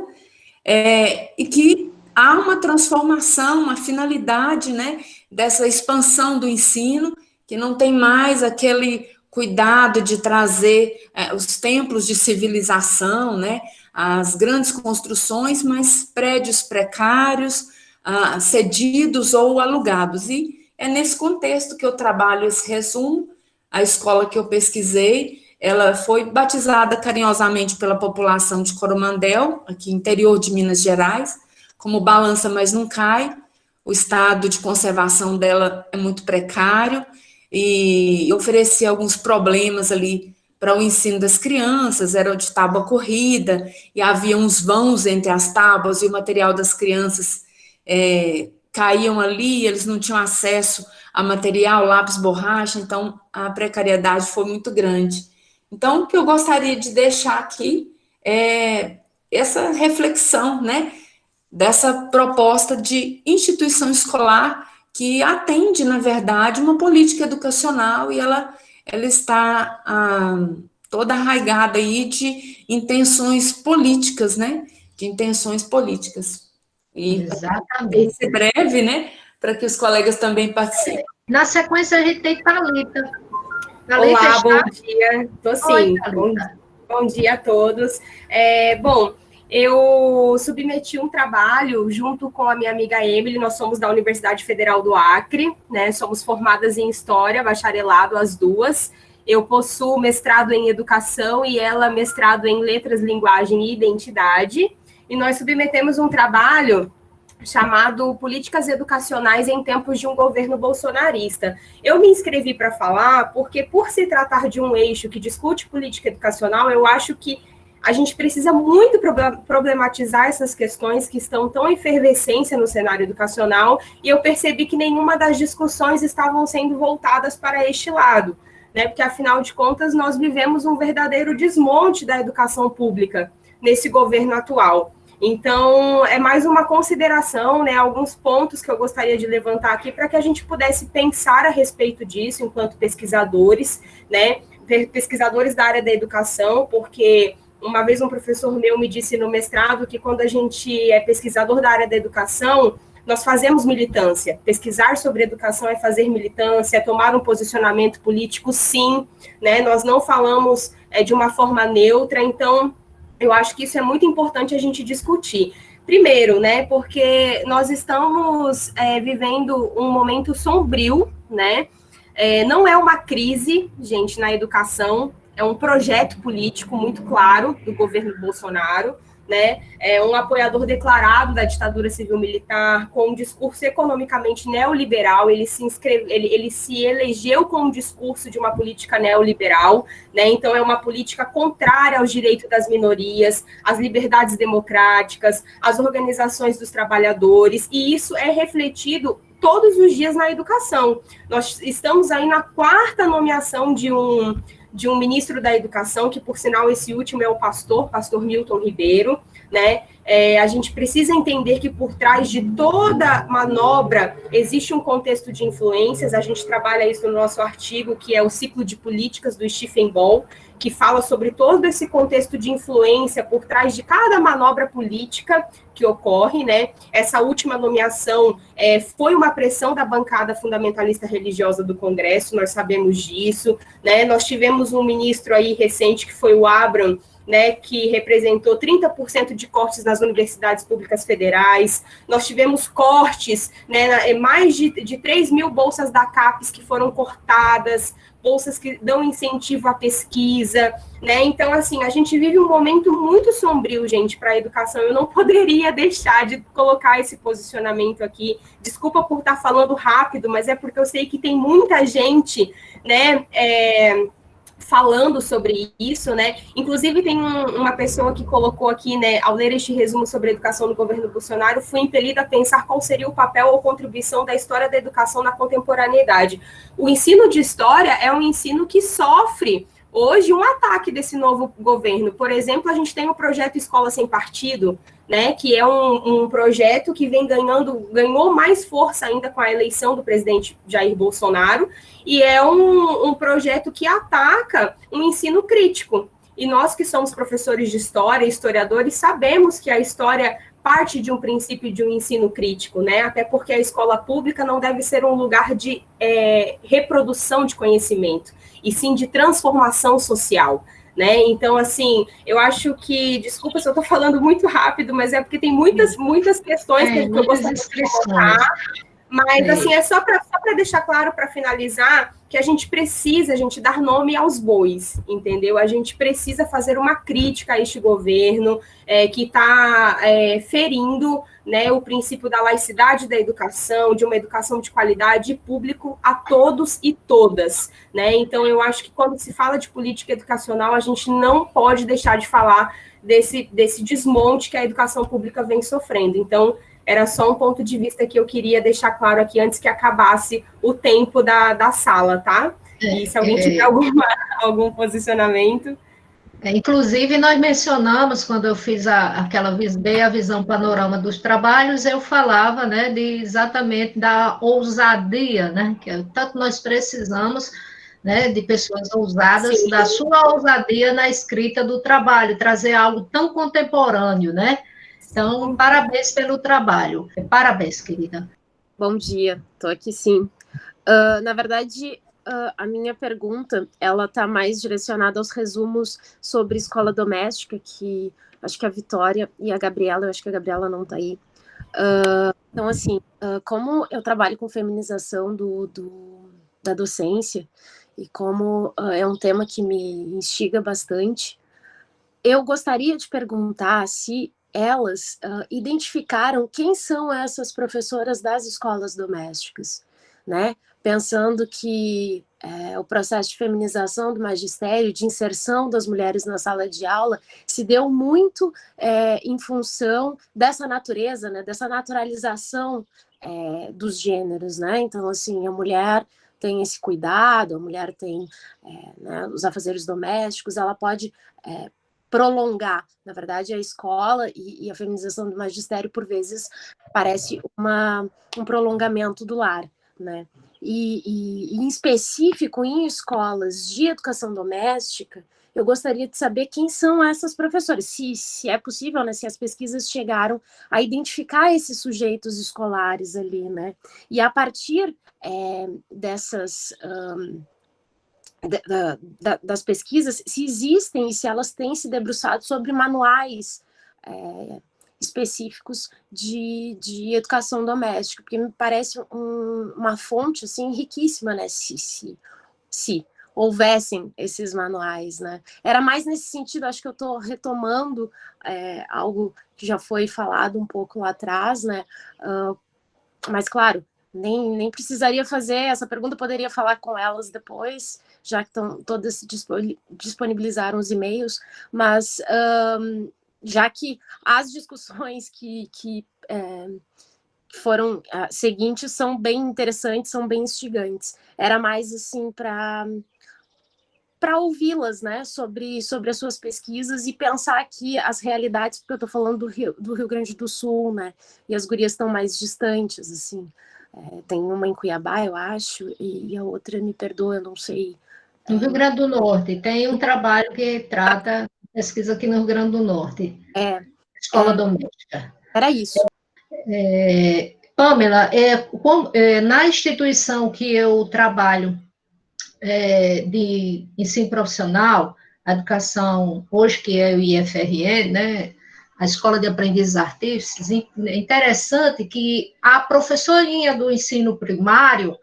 e que há uma transformação, uma finalidade, né, dessa expansão do ensino, que não tem mais aquele cuidado de trazer os templos de civilização, né, as grandes construções, mas prédios precários, cedidos ou alugados. E é nesse contexto que eu trabalho esse resumo. A escola que eu pesquisei, ela foi batizada carinhosamente pela população de Coromandel, aqui interior de Minas Gerais, como Balança Mas Não Cai. O estado de conservação dela é muito precário e oferecia alguns problemas ali para o ensino das crianças, era de tábua corrida, e havia uns vãos entre as tábuas, e o material das crianças caíam ali, eles não tinham acesso a material, lápis, borracha, então a precariedade foi muito grande. Então, o que eu gostaria de deixar aqui é essa reflexão, né, dessa proposta de instituição escolar que atende, na verdade, uma política educacional e ela está toda arraigada aí de intenções políticas, né, de intenções políticas. E Exatamente. ser breve, né, para que os colegas também participem. Na sequência, a gente tem Thalita. Olá, bom dia. Tô sim. Bom dia a todos. Bom, eu submeti um trabalho junto com a minha amiga Emily, nós somos da Universidade Federal do Acre, né? Somos formadas em História, bacharelado, as duas. Eu possuo mestrado em Educação e ela mestrado em Letras, Linguagem e Identidade. E nós submetemos um trabalho chamado Políticas Educacionais em Tempos de um Governo Bolsonarista. Eu me inscrevi para falar porque, por se tratar de um eixo que discute política educacional, eu acho que a gente precisa muito problematizar essas questões que estão tão em efervescência no cenário educacional, e eu percebi que nenhuma das discussões estavam sendo voltadas para este lado, né? Porque, afinal de contas, nós vivemos um verdadeiro desmonte da educação pública nesse governo atual. Então, é mais uma consideração, né, alguns pontos que eu gostaria de levantar aqui para que a gente pudesse pensar a respeito disso enquanto pesquisadores, né, pesquisadores da área da educação, porque uma vez um professor meu me disse no mestrado que quando a gente é pesquisador da área da educação, nós fazemos militância. Pesquisar sobre educação é fazer militância, é tomar um posicionamento político, sim, né, nós não falamos de uma forma neutra, então eu acho que isso é muito importante a gente discutir. Primeiro, né, porque nós estamos vivendo um momento sombrio, né, não é uma crise, gente, na educação, é um projeto político muito claro do governo Bolsonaro, né, é um apoiador declarado da ditadura civil-militar, com um discurso economicamente neoliberal, ele se elegeu com um discurso de uma política neoliberal, né, então é uma política contrária aos direitos das minorias, às liberdades democráticas, às organizações dos trabalhadores, e isso é refletido todos os dias na educação. Nós estamos aí na 4ª nomeação de um ministro da Educação, que, por sinal, esse último é o pastor Milton Ribeiro, né? A gente precisa entender que por trás de toda manobra existe um contexto de influências, a gente trabalha isso no nosso artigo, que é o ciclo de políticas do Stephen Ball, que fala sobre todo esse contexto de influência por trás de cada manobra política que ocorre, né? Essa última nomeação foi uma pressão da bancada fundamentalista religiosa do Congresso, nós sabemos disso, né? Nós tivemos um ministro aí recente, que foi o Abraham, né, que representou 30% de cortes nas universidades públicas federais. Nós tivemos cortes, né, mais de 3 mil bolsas da CAPES que foram cortadas, bolsas que dão incentivo à pesquisa, né? Então, assim, a gente vive um momento muito sombrio, gente, para a educação. Eu não poderia deixar de colocar esse posicionamento aqui. Desculpa por estar falando rápido, mas é porque eu sei que tem muita gente, né, falando sobre isso, né? Inclusive tem uma pessoa que colocou aqui, né, ao ler este resumo sobre a educação do governo Bolsonaro, fui impelida a pensar qual seria o papel ou contribuição da história da educação na contemporaneidade. O ensino de história é um ensino que sofre hoje um ataque desse novo governo. Por exemplo, a gente tem o projeto Escola Sem Partido, né, que é um projeto que ganhou mais força ainda com a eleição do presidente Jair Bolsonaro, e é um projeto que ataca um ensino crítico. E nós que somos professores de história, historiadores, sabemos que a história parte de um princípio de um ensino crítico, né, até porque a escola pública não deve ser um lugar de reprodução de conhecimento, e sim de transformação social, né? Então, assim, eu acho que, desculpa se eu estou falando muito rápido, mas é porque tem muitas questões que eu gostaria de colocar, mas, assim, é só para deixar claro, para finalizar, que a gente dar nome aos bois, entendeu? A gente precisa fazer uma crítica a este governo que está ferindo, né, o princípio da laicidade da educação, de uma educação de qualidade público a todos e todas, né? Então, eu acho que quando se fala de política educacional, a gente não pode deixar de falar desse desmonte que a educação pública vem sofrendo. Então, era só um ponto de vista que eu queria deixar claro aqui antes que acabasse o tempo da sala, tá? E se alguém tiver algum posicionamento... Inclusive, nós mencionamos, quando eu fiz dei a visão panorama dos trabalhos, eu falava, né, exatamente da ousadia, né, que tanto nós precisamos, né, de pessoas ousadas, sim, da sua ousadia na escrita do trabalho, trazer algo tão contemporâneo, né? Então, parabéns pelo trabalho. Parabéns, querida. Bom dia, estou aqui sim. Na verdade, a minha pergunta, ela está mais direcionada aos resumos sobre escola doméstica, que acho que a Vitória e a Gabriela, eu acho que a Gabriela não está aí. Então, assim, como eu trabalho com feminização da docência, e como é um tema que me instiga bastante, eu gostaria de perguntar se elas identificaram quem são essas professoras das escolas domésticas, né? Pensando que o processo de feminização do magistério, de inserção das mulheres na sala de aula, se deu muito em função dessa natureza, né? Dessa naturalização dos gêneros, né? Então, assim, a mulher tem esse cuidado, a mulher tem né, os afazeres domésticos, ela pode prolongar, na verdade, a escola e a feminização do magistério, por vezes, parece um prolongamento do lar, né? E em específico, em escolas de educação doméstica, eu gostaria de saber quem são essas professoras, se é possível, né, se as pesquisas chegaram a identificar esses sujeitos escolares ali, né? E a partir dessas... das pesquisas, se existem e se elas têm se debruçado sobre manuais específicos de educação doméstica, porque me parece uma fonte assim, riquíssima, né, se houvessem esses manuais, né? Era mais nesse sentido, acho que eu estou retomando algo que já foi falado um pouco lá atrás, né? Mas, claro, nem precisaria fazer essa pergunta, poderia falar com elas depois, já que todas disponibilizaram os e-mails, mas já que as discussões que foram seguintes são bem interessantes, são bem instigantes, era mais assim para ouvi-las, né, sobre as suas pesquisas e pensar aqui as realidades, porque eu estou falando do Rio Grande do Sul, né, e as gurias estão mais distantes, assim. Tem uma em Cuiabá, eu acho, e a outra, me perdoa, eu não sei. No Rio Grande do Norte, tem um trabalho que trata pesquisa aqui no Rio Grande do Norte. Escola doméstica. Era isso. Pamela, na instituição que eu trabalho de ensino profissional, a educação, hoje que é o IFRN, né, a Escola de Aprendizes Artísticos, é interessante que a professorinha do ensino primário,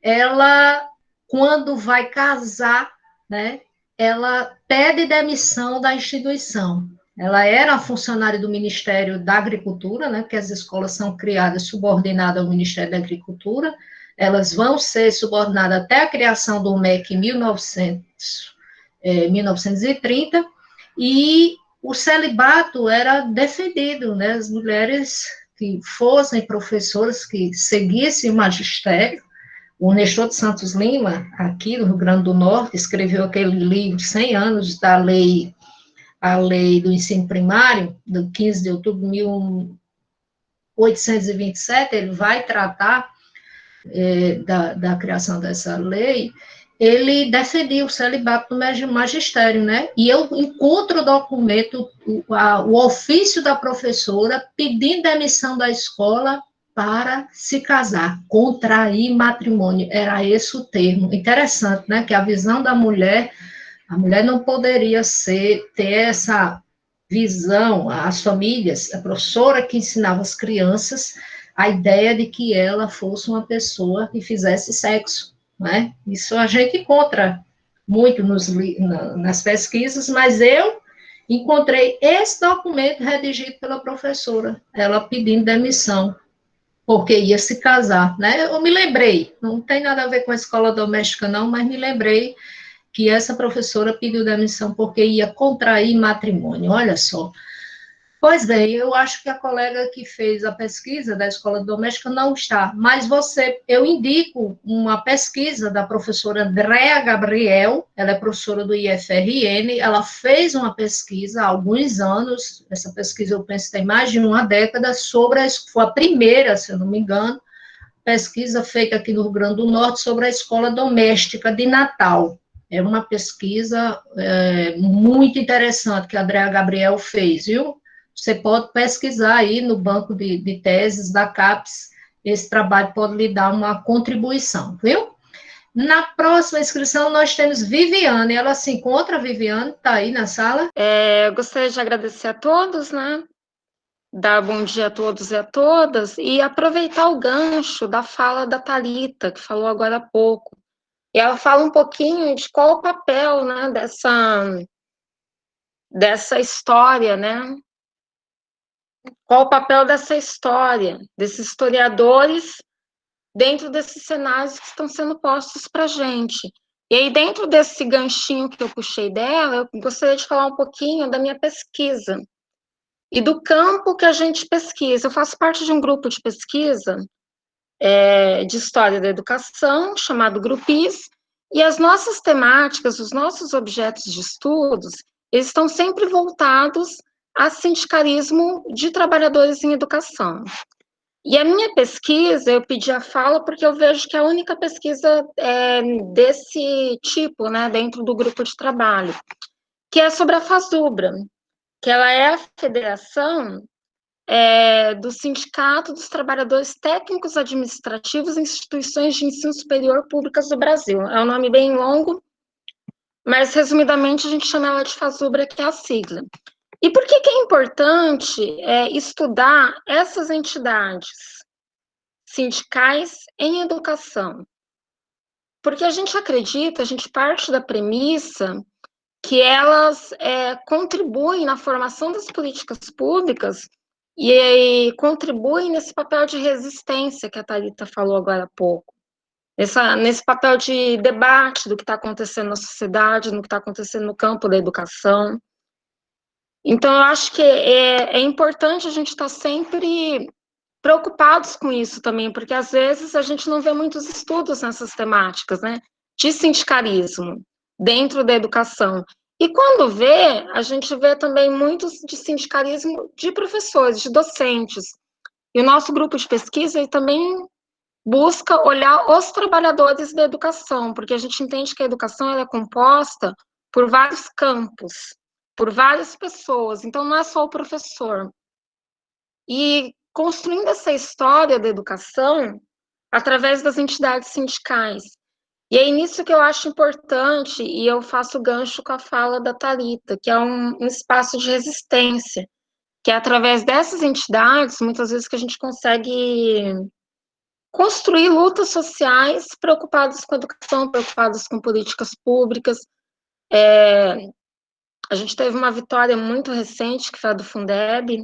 ela, quando vai casar, né, ela pede demissão da instituição. Ela era funcionária do Ministério da Agricultura, né, porque as escolas são criadas subordinadas ao Ministério da Agricultura, elas vão ser subordinadas até a criação do MEC em 1930, e o celibato era defendido, né? As mulheres que fossem professoras, que seguissem o magistério. O Nestor de Santos Lima, aqui no Rio Grande do Norte, escreveu aquele livro, 100 anos da lei, a lei do ensino primário, do 15 de outubro de 1827, ele vai tratar da criação dessa lei. Ele defendia o celibato no magistério, né? E eu encontro o documento, o ofício da professora pedindo demissão da escola para se casar, contrair matrimônio, era esse o termo. Interessante, né? Que a visão da mulher, a mulher não poderia ter essa visão, as famílias, a professora que ensinava as crianças a ideia de que ela fosse uma pessoa que fizesse sexo, né? Isso a gente encontra muito nas pesquisas, mas eu encontrei esse documento redigido pela professora, ela pedindo demissão, porque ia se casar, né? Eu me lembrei, não tem nada a ver com a escola doméstica não, mas me lembrei que essa professora pediu demissão porque ia contrair matrimônio, olha só. Pois bem, eu acho que a colega que fez a pesquisa da escola doméstica não está, mas eu indico uma pesquisa da professora Andréa Gabriel, ela é professora do IFRN, ela fez uma pesquisa há alguns anos, essa pesquisa eu penso tem mais de uma década, foi a primeira, se eu não me engano, pesquisa feita aqui no Rio Grande do Norte sobre a escola doméstica de Natal. É uma pesquisa muito interessante que a Andréa Gabriel fez, viu? Você pode pesquisar aí no banco de teses da CAPES, esse trabalho pode lhe dar uma contribuição, viu? Na próxima inscrição, nós temos Viviane, ela se encontra, Viviane, está aí na sala? Eu gostaria de agradecer a todos, né? Dar bom dia a todos e a todas, e aproveitar o gancho da fala da Thalita, que falou agora há pouco. E ela fala um pouquinho de qual o papel, né, dessa história, né? Qual o papel dessa história, desses historiadores, dentro desses cenários que estão sendo postos para a gente. E aí, dentro desse ganchinho que eu puxei dela, eu gostaria de falar um pouquinho da minha pesquisa e do campo que a gente pesquisa. Eu faço parte de um grupo de pesquisa de História da Educação, chamado Grupis, e as nossas temáticas, os nossos objetos de estudos, eles estão sempre voltados a sindicalismo de trabalhadores em educação. E a minha pesquisa, eu pedi a fala porque eu vejo que é a única pesquisa desse tipo, né, dentro do grupo de trabalho, que é sobre a FASUBRA, que ela é a federação do Sindicato dos Trabalhadores Técnicos Administrativos em Instituições de Ensino Superior Públicas do Brasil. É um nome bem longo, mas, resumidamente, a gente chama ela de FASUBRA, que é a sigla. E por que é importante estudar essas entidades sindicais em educação? Porque a gente acredita, a gente parte da premissa que elas contribuem na formação das políticas públicas e contribuem nesse papel de resistência que a Thalita falou agora há pouco. Nesse papel de debate do que está acontecendo na sociedade, no que está acontecendo no campo da educação. Então, eu acho que é importante a gente estar sempre preocupados com isso também, porque às vezes a gente não vê muitos estudos nessas temáticas, né, de sindicalismo dentro da educação. E quando vê, a gente vê também muitos de sindicalismo de professores, de docentes. E o nosso grupo de pesquisa ele também busca olhar os trabalhadores da educação, porque a gente entende que a educação ela é composta por vários campos, por várias pessoas, então não é só o professor. E construindo essa história da educação através das entidades sindicais. E é nisso que eu acho importante, e eu faço gancho com a fala da Thalita, que é um espaço de resistência, que é através dessas entidades, muitas vezes, que a gente consegue construir lutas sociais preocupadas com educação, preocupadas com políticas públicas. A gente teve uma vitória muito recente, que foi a do Fundeb,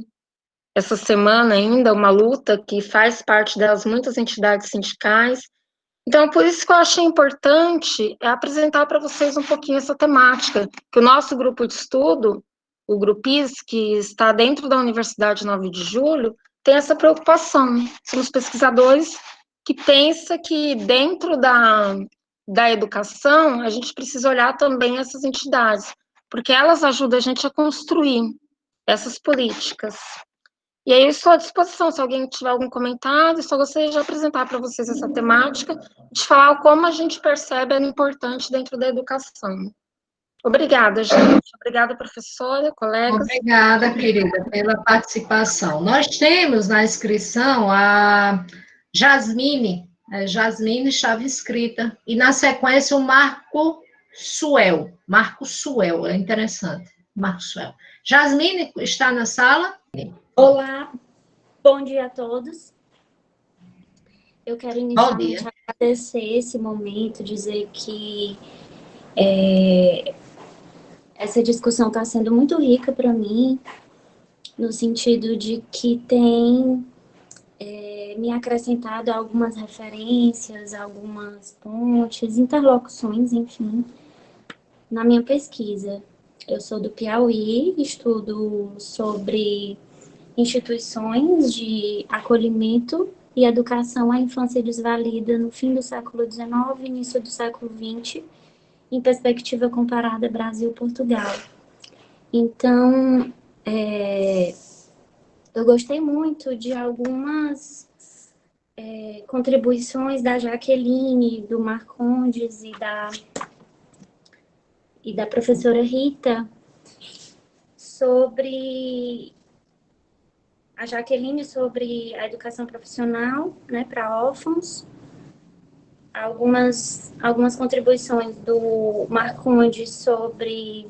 essa semana ainda, uma luta que faz parte delas muitas entidades sindicais, Então, por isso que eu achei importante apresentar para vocês um pouquinho essa temática, que o nosso grupo de estudo, o Grupis, que está dentro da Universidade 9 de Julho, tem essa preocupação. Somos pesquisadores que pensam que dentro da educação, a gente precisa olhar também essas entidades, porque elas ajudam a gente a construir essas políticas. E aí eu estou à disposição, se alguém tiver algum comentário, só gostaria de apresentar para vocês essa temática, de falar como a gente percebe ela importante dentro da educação. Obrigada, gente. Obrigada, professora, colegas. Obrigada, querida, pela participação. Nós temos na inscrição a Jasmine Chave Escrita, e na sequência o Marco Suel, é interessante, Marco Suel. Jasmine está na sala? Olá, bom dia a todos. Eu quero inicialmente agradecer esse momento, dizer que essa discussão está sendo muito rica para mim, no sentido de que tem me acrescentado algumas referências, algumas pontes, interlocuções, enfim, na minha pesquisa. Eu sou do Piauí, estudo sobre instituições de acolhimento e educação à infância desvalida no fim do século XIX e início do século XX, em perspectiva comparada Brasil-Portugal. Então, eu gostei muito de algumas contribuições da Jaqueline, do Marcondes e da professora Rita sobre a Jaqueline sobre a educação profissional, né, para órfãos, algumas contribuições do Marcondes sobre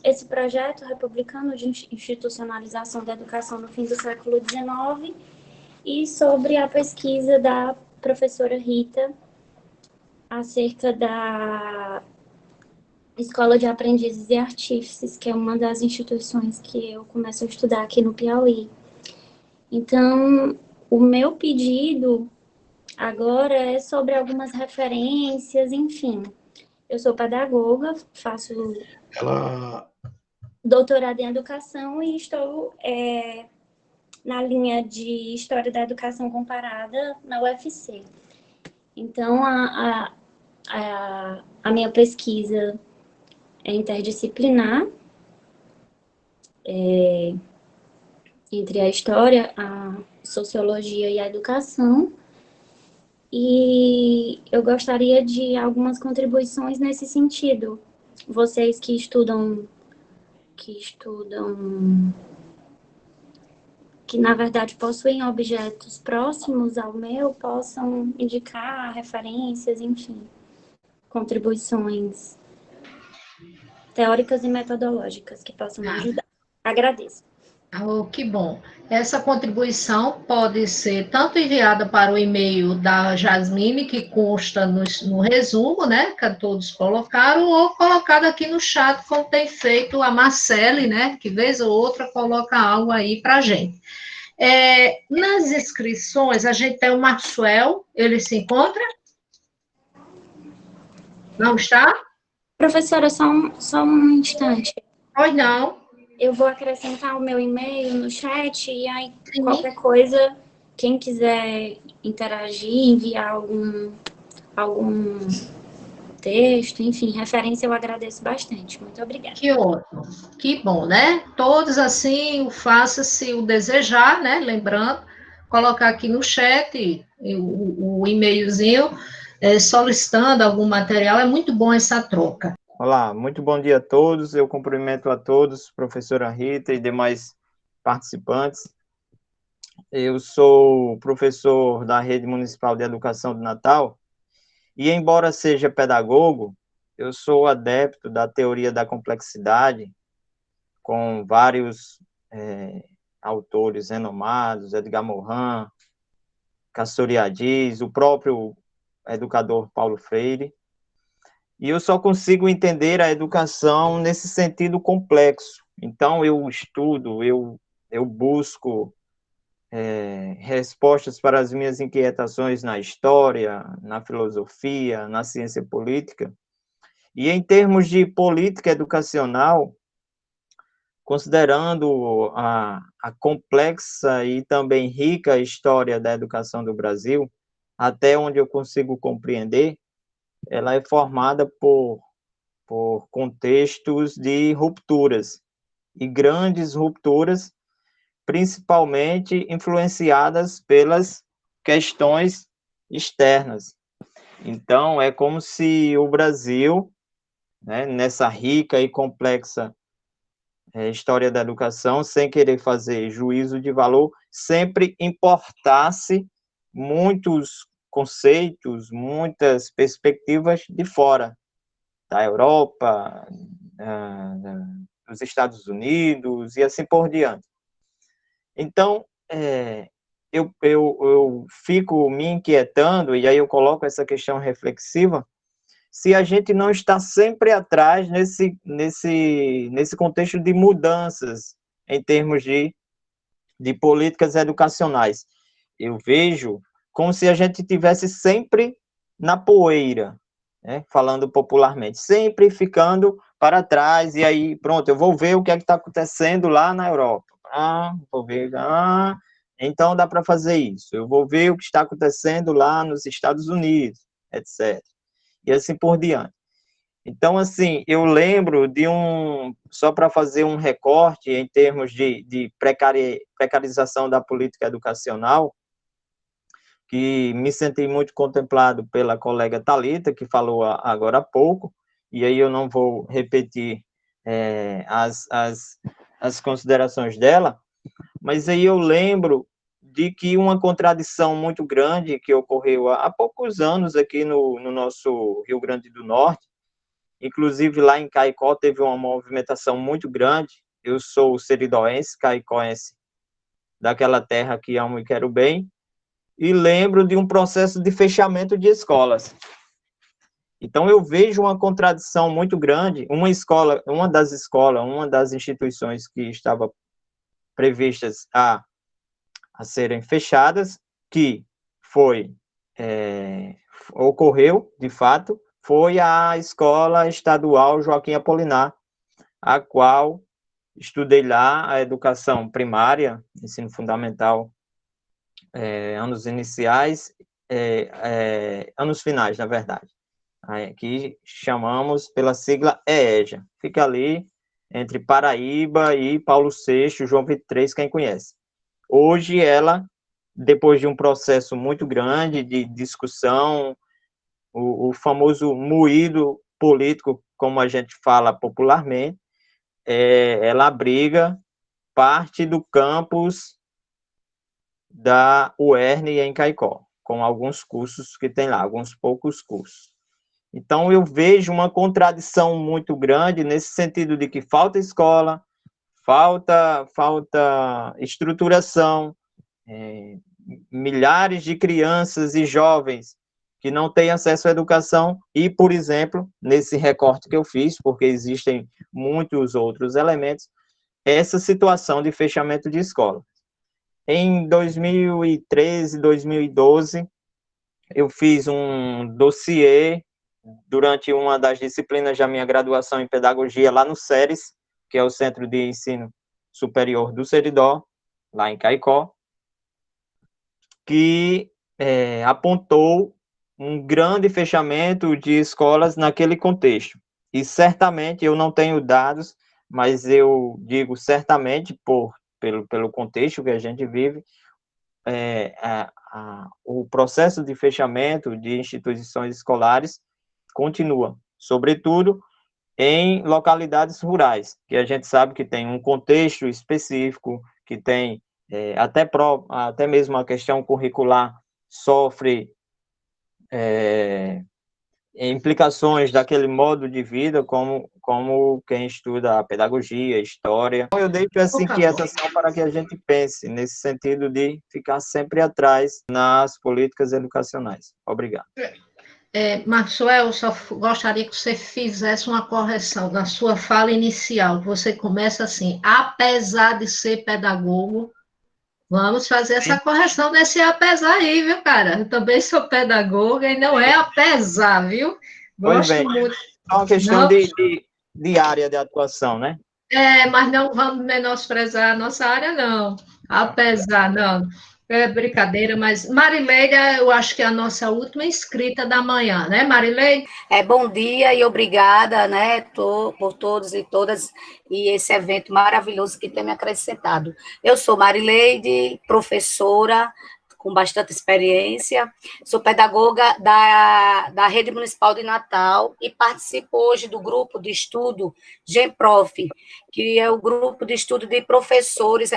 esse projeto republicano de institucionalização da educação no fim do século XIX e sobre a pesquisa da professora Rita acerca da Escola de Aprendizes e Artífices, que é uma das instituições que eu começo a estudar aqui no Piauí. Então, o meu pedido agora é sobre algumas referências, enfim. Eu sou pedagoga, faço doutorado em educação e estou na linha de História da Educação Comparada na UFC. Então, a minha pesquisa é interdisciplinar, entre a história, a sociologia e a educação, e eu gostaria de algumas contribuições nesse sentido. Vocês que estudam, que na verdade possuem objetos próximos ao meu, possam indicar referências, enfim, contribuições teóricas e metodológicas que possam me ajudar. Agradeço. Oh, que bom. Essa contribuição pode ser tanto enviada para o e-mail da Jasmine, que consta no resumo, né, que todos colocaram, ou colocada aqui no chat, como tem feito a Marcele, né, que vez ou outra coloca algo aí para a gente. Nas inscrições, a gente tem o Maxwell, ele se encontra? Não está? Professora, só um instante. Pois não. Eu vou acrescentar o meu e-mail no chat e aí qualquer coisa, quem quiser interagir, enviar algum texto, enfim, referência, eu agradeço bastante. Muito obrigada. Que ótimo, que bom, né? Todos assim, faça se o desejar, né? Lembrando, colocar aqui no chat o e-mailzinho solicitando algum material, é muito bom essa troca. Olá, muito bom dia a todos. Eu cumprimento a todos, professora Rita e demais participantes. Eu sou professor da Rede Municipal de Educação de Natal e, embora seja pedagogo, eu sou adepto da teoria da complexidade, com vários autores renomados, Edgar Morin, Castoriadis, o próprio educador Paulo Freire. E eu só consigo entender a educação nesse sentido complexo. Então, eu estudo, eu busco respostas para as minhas inquietações na história, na filosofia, na ciência política. E em termos de política educacional, considerando a complexa e também rica história da educação do Brasil, até onde eu consigo compreender, ela é formada por contextos de rupturas, e grandes rupturas, principalmente influenciadas pelas questões externas. Então, é como se o Brasil, né, nessa rica e complexa história da educação, sem querer fazer juízo de valor, sempre importasse muitos conceitos, muitas perspectivas de fora, da Europa, dos Estados Unidos e assim por diante. Então, eu fico me inquietando, e aí eu coloco essa questão reflexiva, se a gente não está sempre atrás nesse contexto de mudanças em termos de políticas educacionais. Eu vejo como se a gente estivesse sempre na poeira, né, falando popularmente, sempre ficando para trás, e aí, pronto, eu vou ver o que é que está acontecendo lá na Europa. Vou ver, então dá para fazer isso. Eu vou ver o que está acontecendo lá nos Estados Unidos, etc. E assim por diante. Então, assim, eu lembro de só para fazer um recorte em termos de precarização da política educacional, que me senti muito contemplado pela colega Thalita, que falou agora há pouco, e aí eu não vou repetir as considerações dela, mas aí eu lembro de que uma contradição muito grande que ocorreu há poucos anos aqui no nosso Rio Grande do Norte, inclusive lá em Caicó teve uma movimentação muito grande. Eu sou seridoense, caicóense, daquela terra que amo e quero bem, e lembro de um processo de fechamento de escolas. Então eu vejo uma contradição uma das instituições que estava previstas a serem fechadas, que ocorreu, de fato, foi a Escola Estadual Joaquim Apolinar, a qual estudei lá a educação primária, ensino fundamental, anos iniciais, anos finais, na verdade, que chamamos pela sigla EEJA, fica ali entre Paraíba e Paulo VI, João XXIII, quem conhece. Hoje ela, depois de um processo muito grande de discussão, o famoso moído político, como a gente fala popularmente, ela abriga parte do campus da UERN em Caicó, com alguns cursos que tem lá, alguns poucos cursos. Então, eu vejo uma contradição muito grande nesse sentido de que falta escola, falta estruturação, milhares de crianças e jovens que não têm acesso à educação e, por exemplo, nesse recorte que eu fiz, porque existem muitos outros elementos, essa situação de fechamento de escola. Em 2013, 2012, eu fiz um dossiê durante uma das disciplinas da minha graduação em pedagogia lá no SERES, que é o Centro de Ensino Superior do Seridó, lá em Caicó, que apontou um grande fechamento de escolas naquele contexto. E certamente, eu não tenho dados, mas eu digo certamente, pelo contexto que a gente vive, o processo de fechamento de instituições escolares continua, sobretudo em localidades rurais, que a gente sabe que tem um contexto específico, que tem até mesmo a questão curricular sofre implicações daquele modo de vida, como quem estuda a pedagogia, a história. Então, eu deixo essa inquietação para que a gente pense nesse sentido de ficar sempre atrás nas políticas educacionais. Obrigado. Maxwell, eu só gostaria que você fizesse uma correção na sua fala inicial. Você começa assim: apesar de ser pedagogo, Vamos fazer essa correção desse apesar aí, viu, cara? Eu também sou pedagoga e não é apesar, viu? Gosto muito. É uma questão de área de atuação, né? Mas não vamos menosprezar a nossa área, não. Apesar, não. É brincadeira, mas Marileide, eu acho que é a nossa última inscrita da manhã, né, Marileide? Bom dia e obrigada, né, por todos e todas, e esse evento maravilhoso que tem me acrescentado. Eu sou Marileide, professora, com bastante experiência, sou pedagoga da Rede Municipal de Natal e participo hoje do grupo de estudo GEMPROF, que é o grupo de estudo de professores,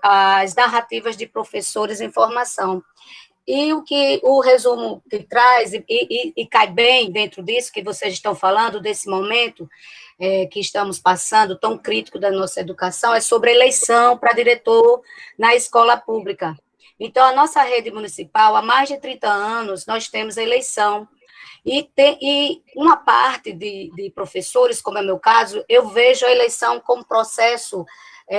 as narrativas de professores em formação. E o resumo que traz, e cai bem dentro disso que vocês estão falando, desse momento que estamos passando, tão crítico da nossa educação, é sobre eleição para diretor na escola pública. Então, a nossa rede municipal, há mais de 30 anos, nós temos eleição. E uma parte de professores, como é o meu caso, eu vejo a eleição como processo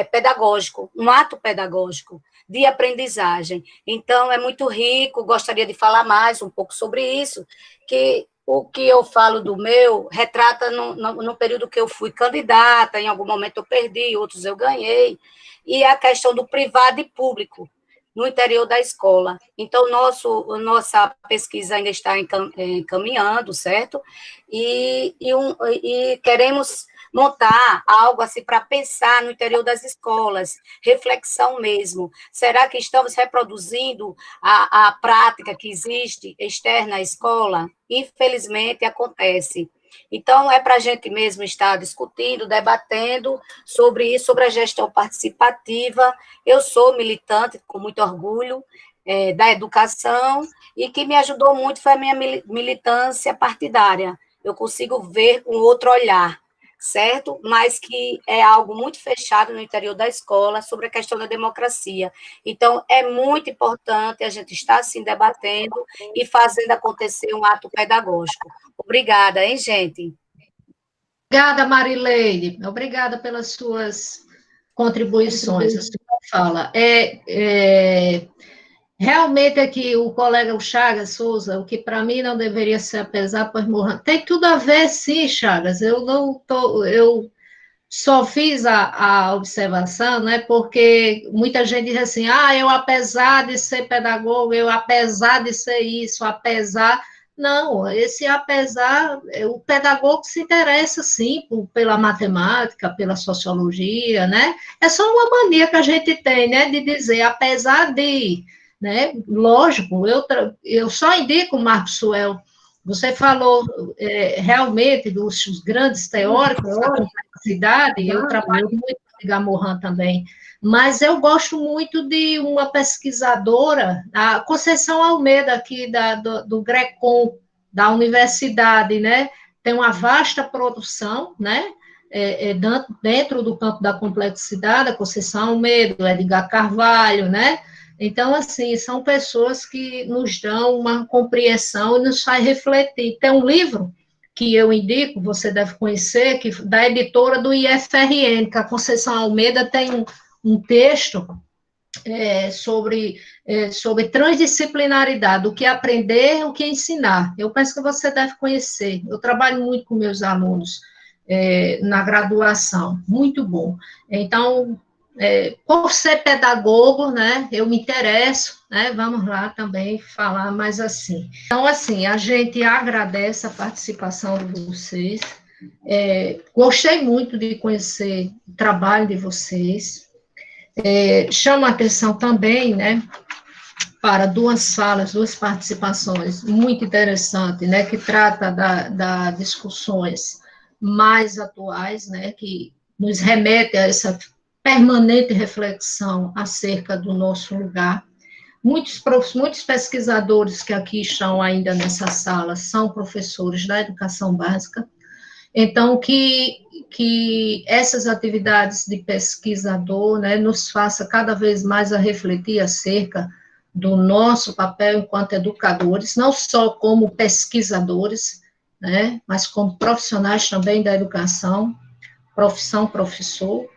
pedagógico, um ato pedagógico de aprendizagem. Então, é muito rico, gostaria de falar mais um pouco sobre isso, que o que eu falo do meu retrata no período que eu fui candidata, em algum momento eu perdi, outros eu ganhei, e a questão do privado e público no interior da escola. Então, nossa pesquisa ainda está encaminhando, certo? E queremos montar algo assim para pensar no interior das escolas, reflexão mesmo. Será que estamos reproduzindo a prática que existe externa à escola? Infelizmente, acontece. Então, é para a gente mesmo estar discutindo, debatendo sobre isso, sobre a gestão participativa. Eu sou militante, com muito orgulho, da educação, e que me ajudou muito foi a minha militância partidária. Eu consigo ver com outro olhar, certo? Mas que é algo muito fechado no interior da escola sobre a questão da democracia. Então, é muito importante a gente estar, assim, debatendo e fazendo acontecer um ato pedagógico. Obrigada, hein, gente? Obrigada, Marileide. Obrigada pelas suas contribuições, a sua fala. Realmente aqui o colega Chagas Souza, o que para mim não deveria ser apesar, pois morrer, tem tudo a ver, sim, Chagas. Eu só fiz a observação, né? Porque muita gente diz assim, eu apesar de ser pedagogo, eu apesar de ser isso, apesar. Não, esse apesar, o pedagogo se interessa, sim, pela matemática, pela sociologia, né? É só uma mania que a gente tem, né? De dizer, apesar de, né? Lógico, eu só indico, Marcos Suel, você falou realmente dos grandes teóricos da complexidade, eu trabalho muito com Gamorran também, mas eu gosto muito de uma pesquisadora, a Conceição Almeida, aqui do GRECOM, da universidade, né? Tem uma vasta produção, né? Dentro do campo da complexidade, a Conceição Almeida, o Edgar Carvalho, né? Então, assim, são pessoas que nos dão uma compreensão e nos faz refletir. Tem um livro que eu indico, você deve conhecer, da editora do IFRN, que a Conceição Almeida tem um texto sobre transdisciplinaridade, o que aprender, o que ensinar. Eu penso que você deve conhecer. Eu trabalho muito com meus alunos na graduação, muito bom. Então, por ser pedagogo, né, eu me interesso, né, vamos lá também falar mais assim. Então, assim, a gente agradece a participação de vocês, gostei muito de conhecer o trabalho de vocês, chamo a atenção também, né, para duas falas, duas participações muito interessantes, né, que trata das discussões mais atuais, né, que nos remete a essa permanente reflexão acerca do nosso lugar. Muitos pesquisadores que aqui estão ainda nessa sala são professores da educação básica, então que essas atividades de pesquisador, né, nos faça cada vez mais a refletir acerca do nosso papel enquanto educadores, não só como pesquisadores, né, mas como profissionais também da educação, profissão professor.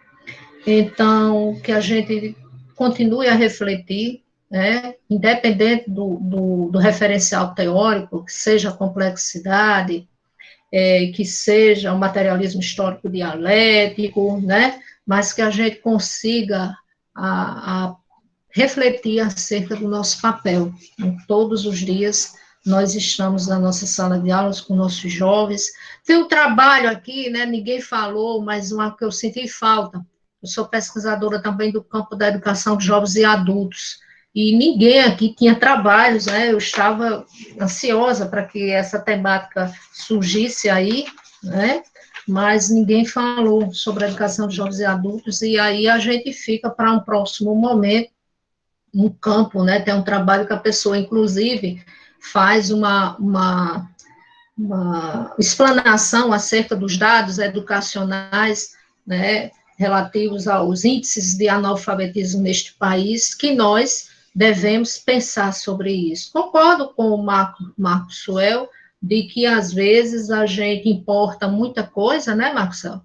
Então, que a gente continue a refletir, né, independente do referencial teórico, que seja a complexidade, que seja o materialismo histórico dialético, né, mas que a gente consiga a refletir acerca do nosso papel. Então, todos os dias nós estamos na nossa sala de aulas com nossos jovens. Tem um trabalho aqui, né, ninguém falou, mas uma que eu senti falta. Eu sou pesquisadora também do campo da educação de jovens e adultos, e ninguém aqui tinha trabalhos, né, eu estava ansiosa para que essa temática surgisse aí, né, mas ninguém falou sobre a educação de jovens e adultos, e aí a gente fica para um próximo momento, no campo, né, tem um trabalho que a pessoa, inclusive, faz uma explanação acerca dos dados educacionais, né, relativos aos índices de analfabetismo neste país, que nós devemos pensar sobre isso. Concordo com o Marco Suel, de que, às vezes, a gente importa muita coisa, né, Marcelo?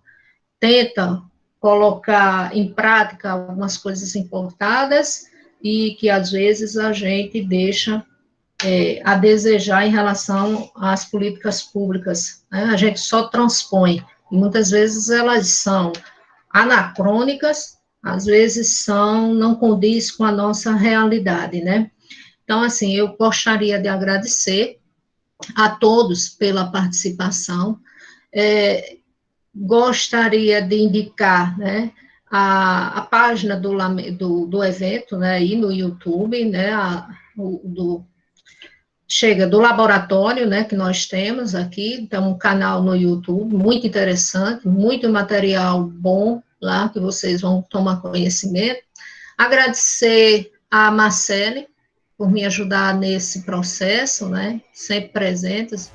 Tenta colocar em prática algumas coisas importadas e que, às vezes, a gente deixa a desejar em relação às políticas públicas, né? A gente só transpõe, e muitas vezes elas são anacrônicas, às vezes não condiz com a nossa realidade, né? Então, assim, eu gostaria de agradecer a todos pela participação, gostaria de indicar, né, a página do evento, né, aí no YouTube, né, do laboratório, né, que nós temos aqui, tem um canal no YouTube, muito interessante, muito material bom lá, que vocês vão tomar conhecimento. Agradecer a Marcele por me ajudar nesse processo, né, sempre presentes,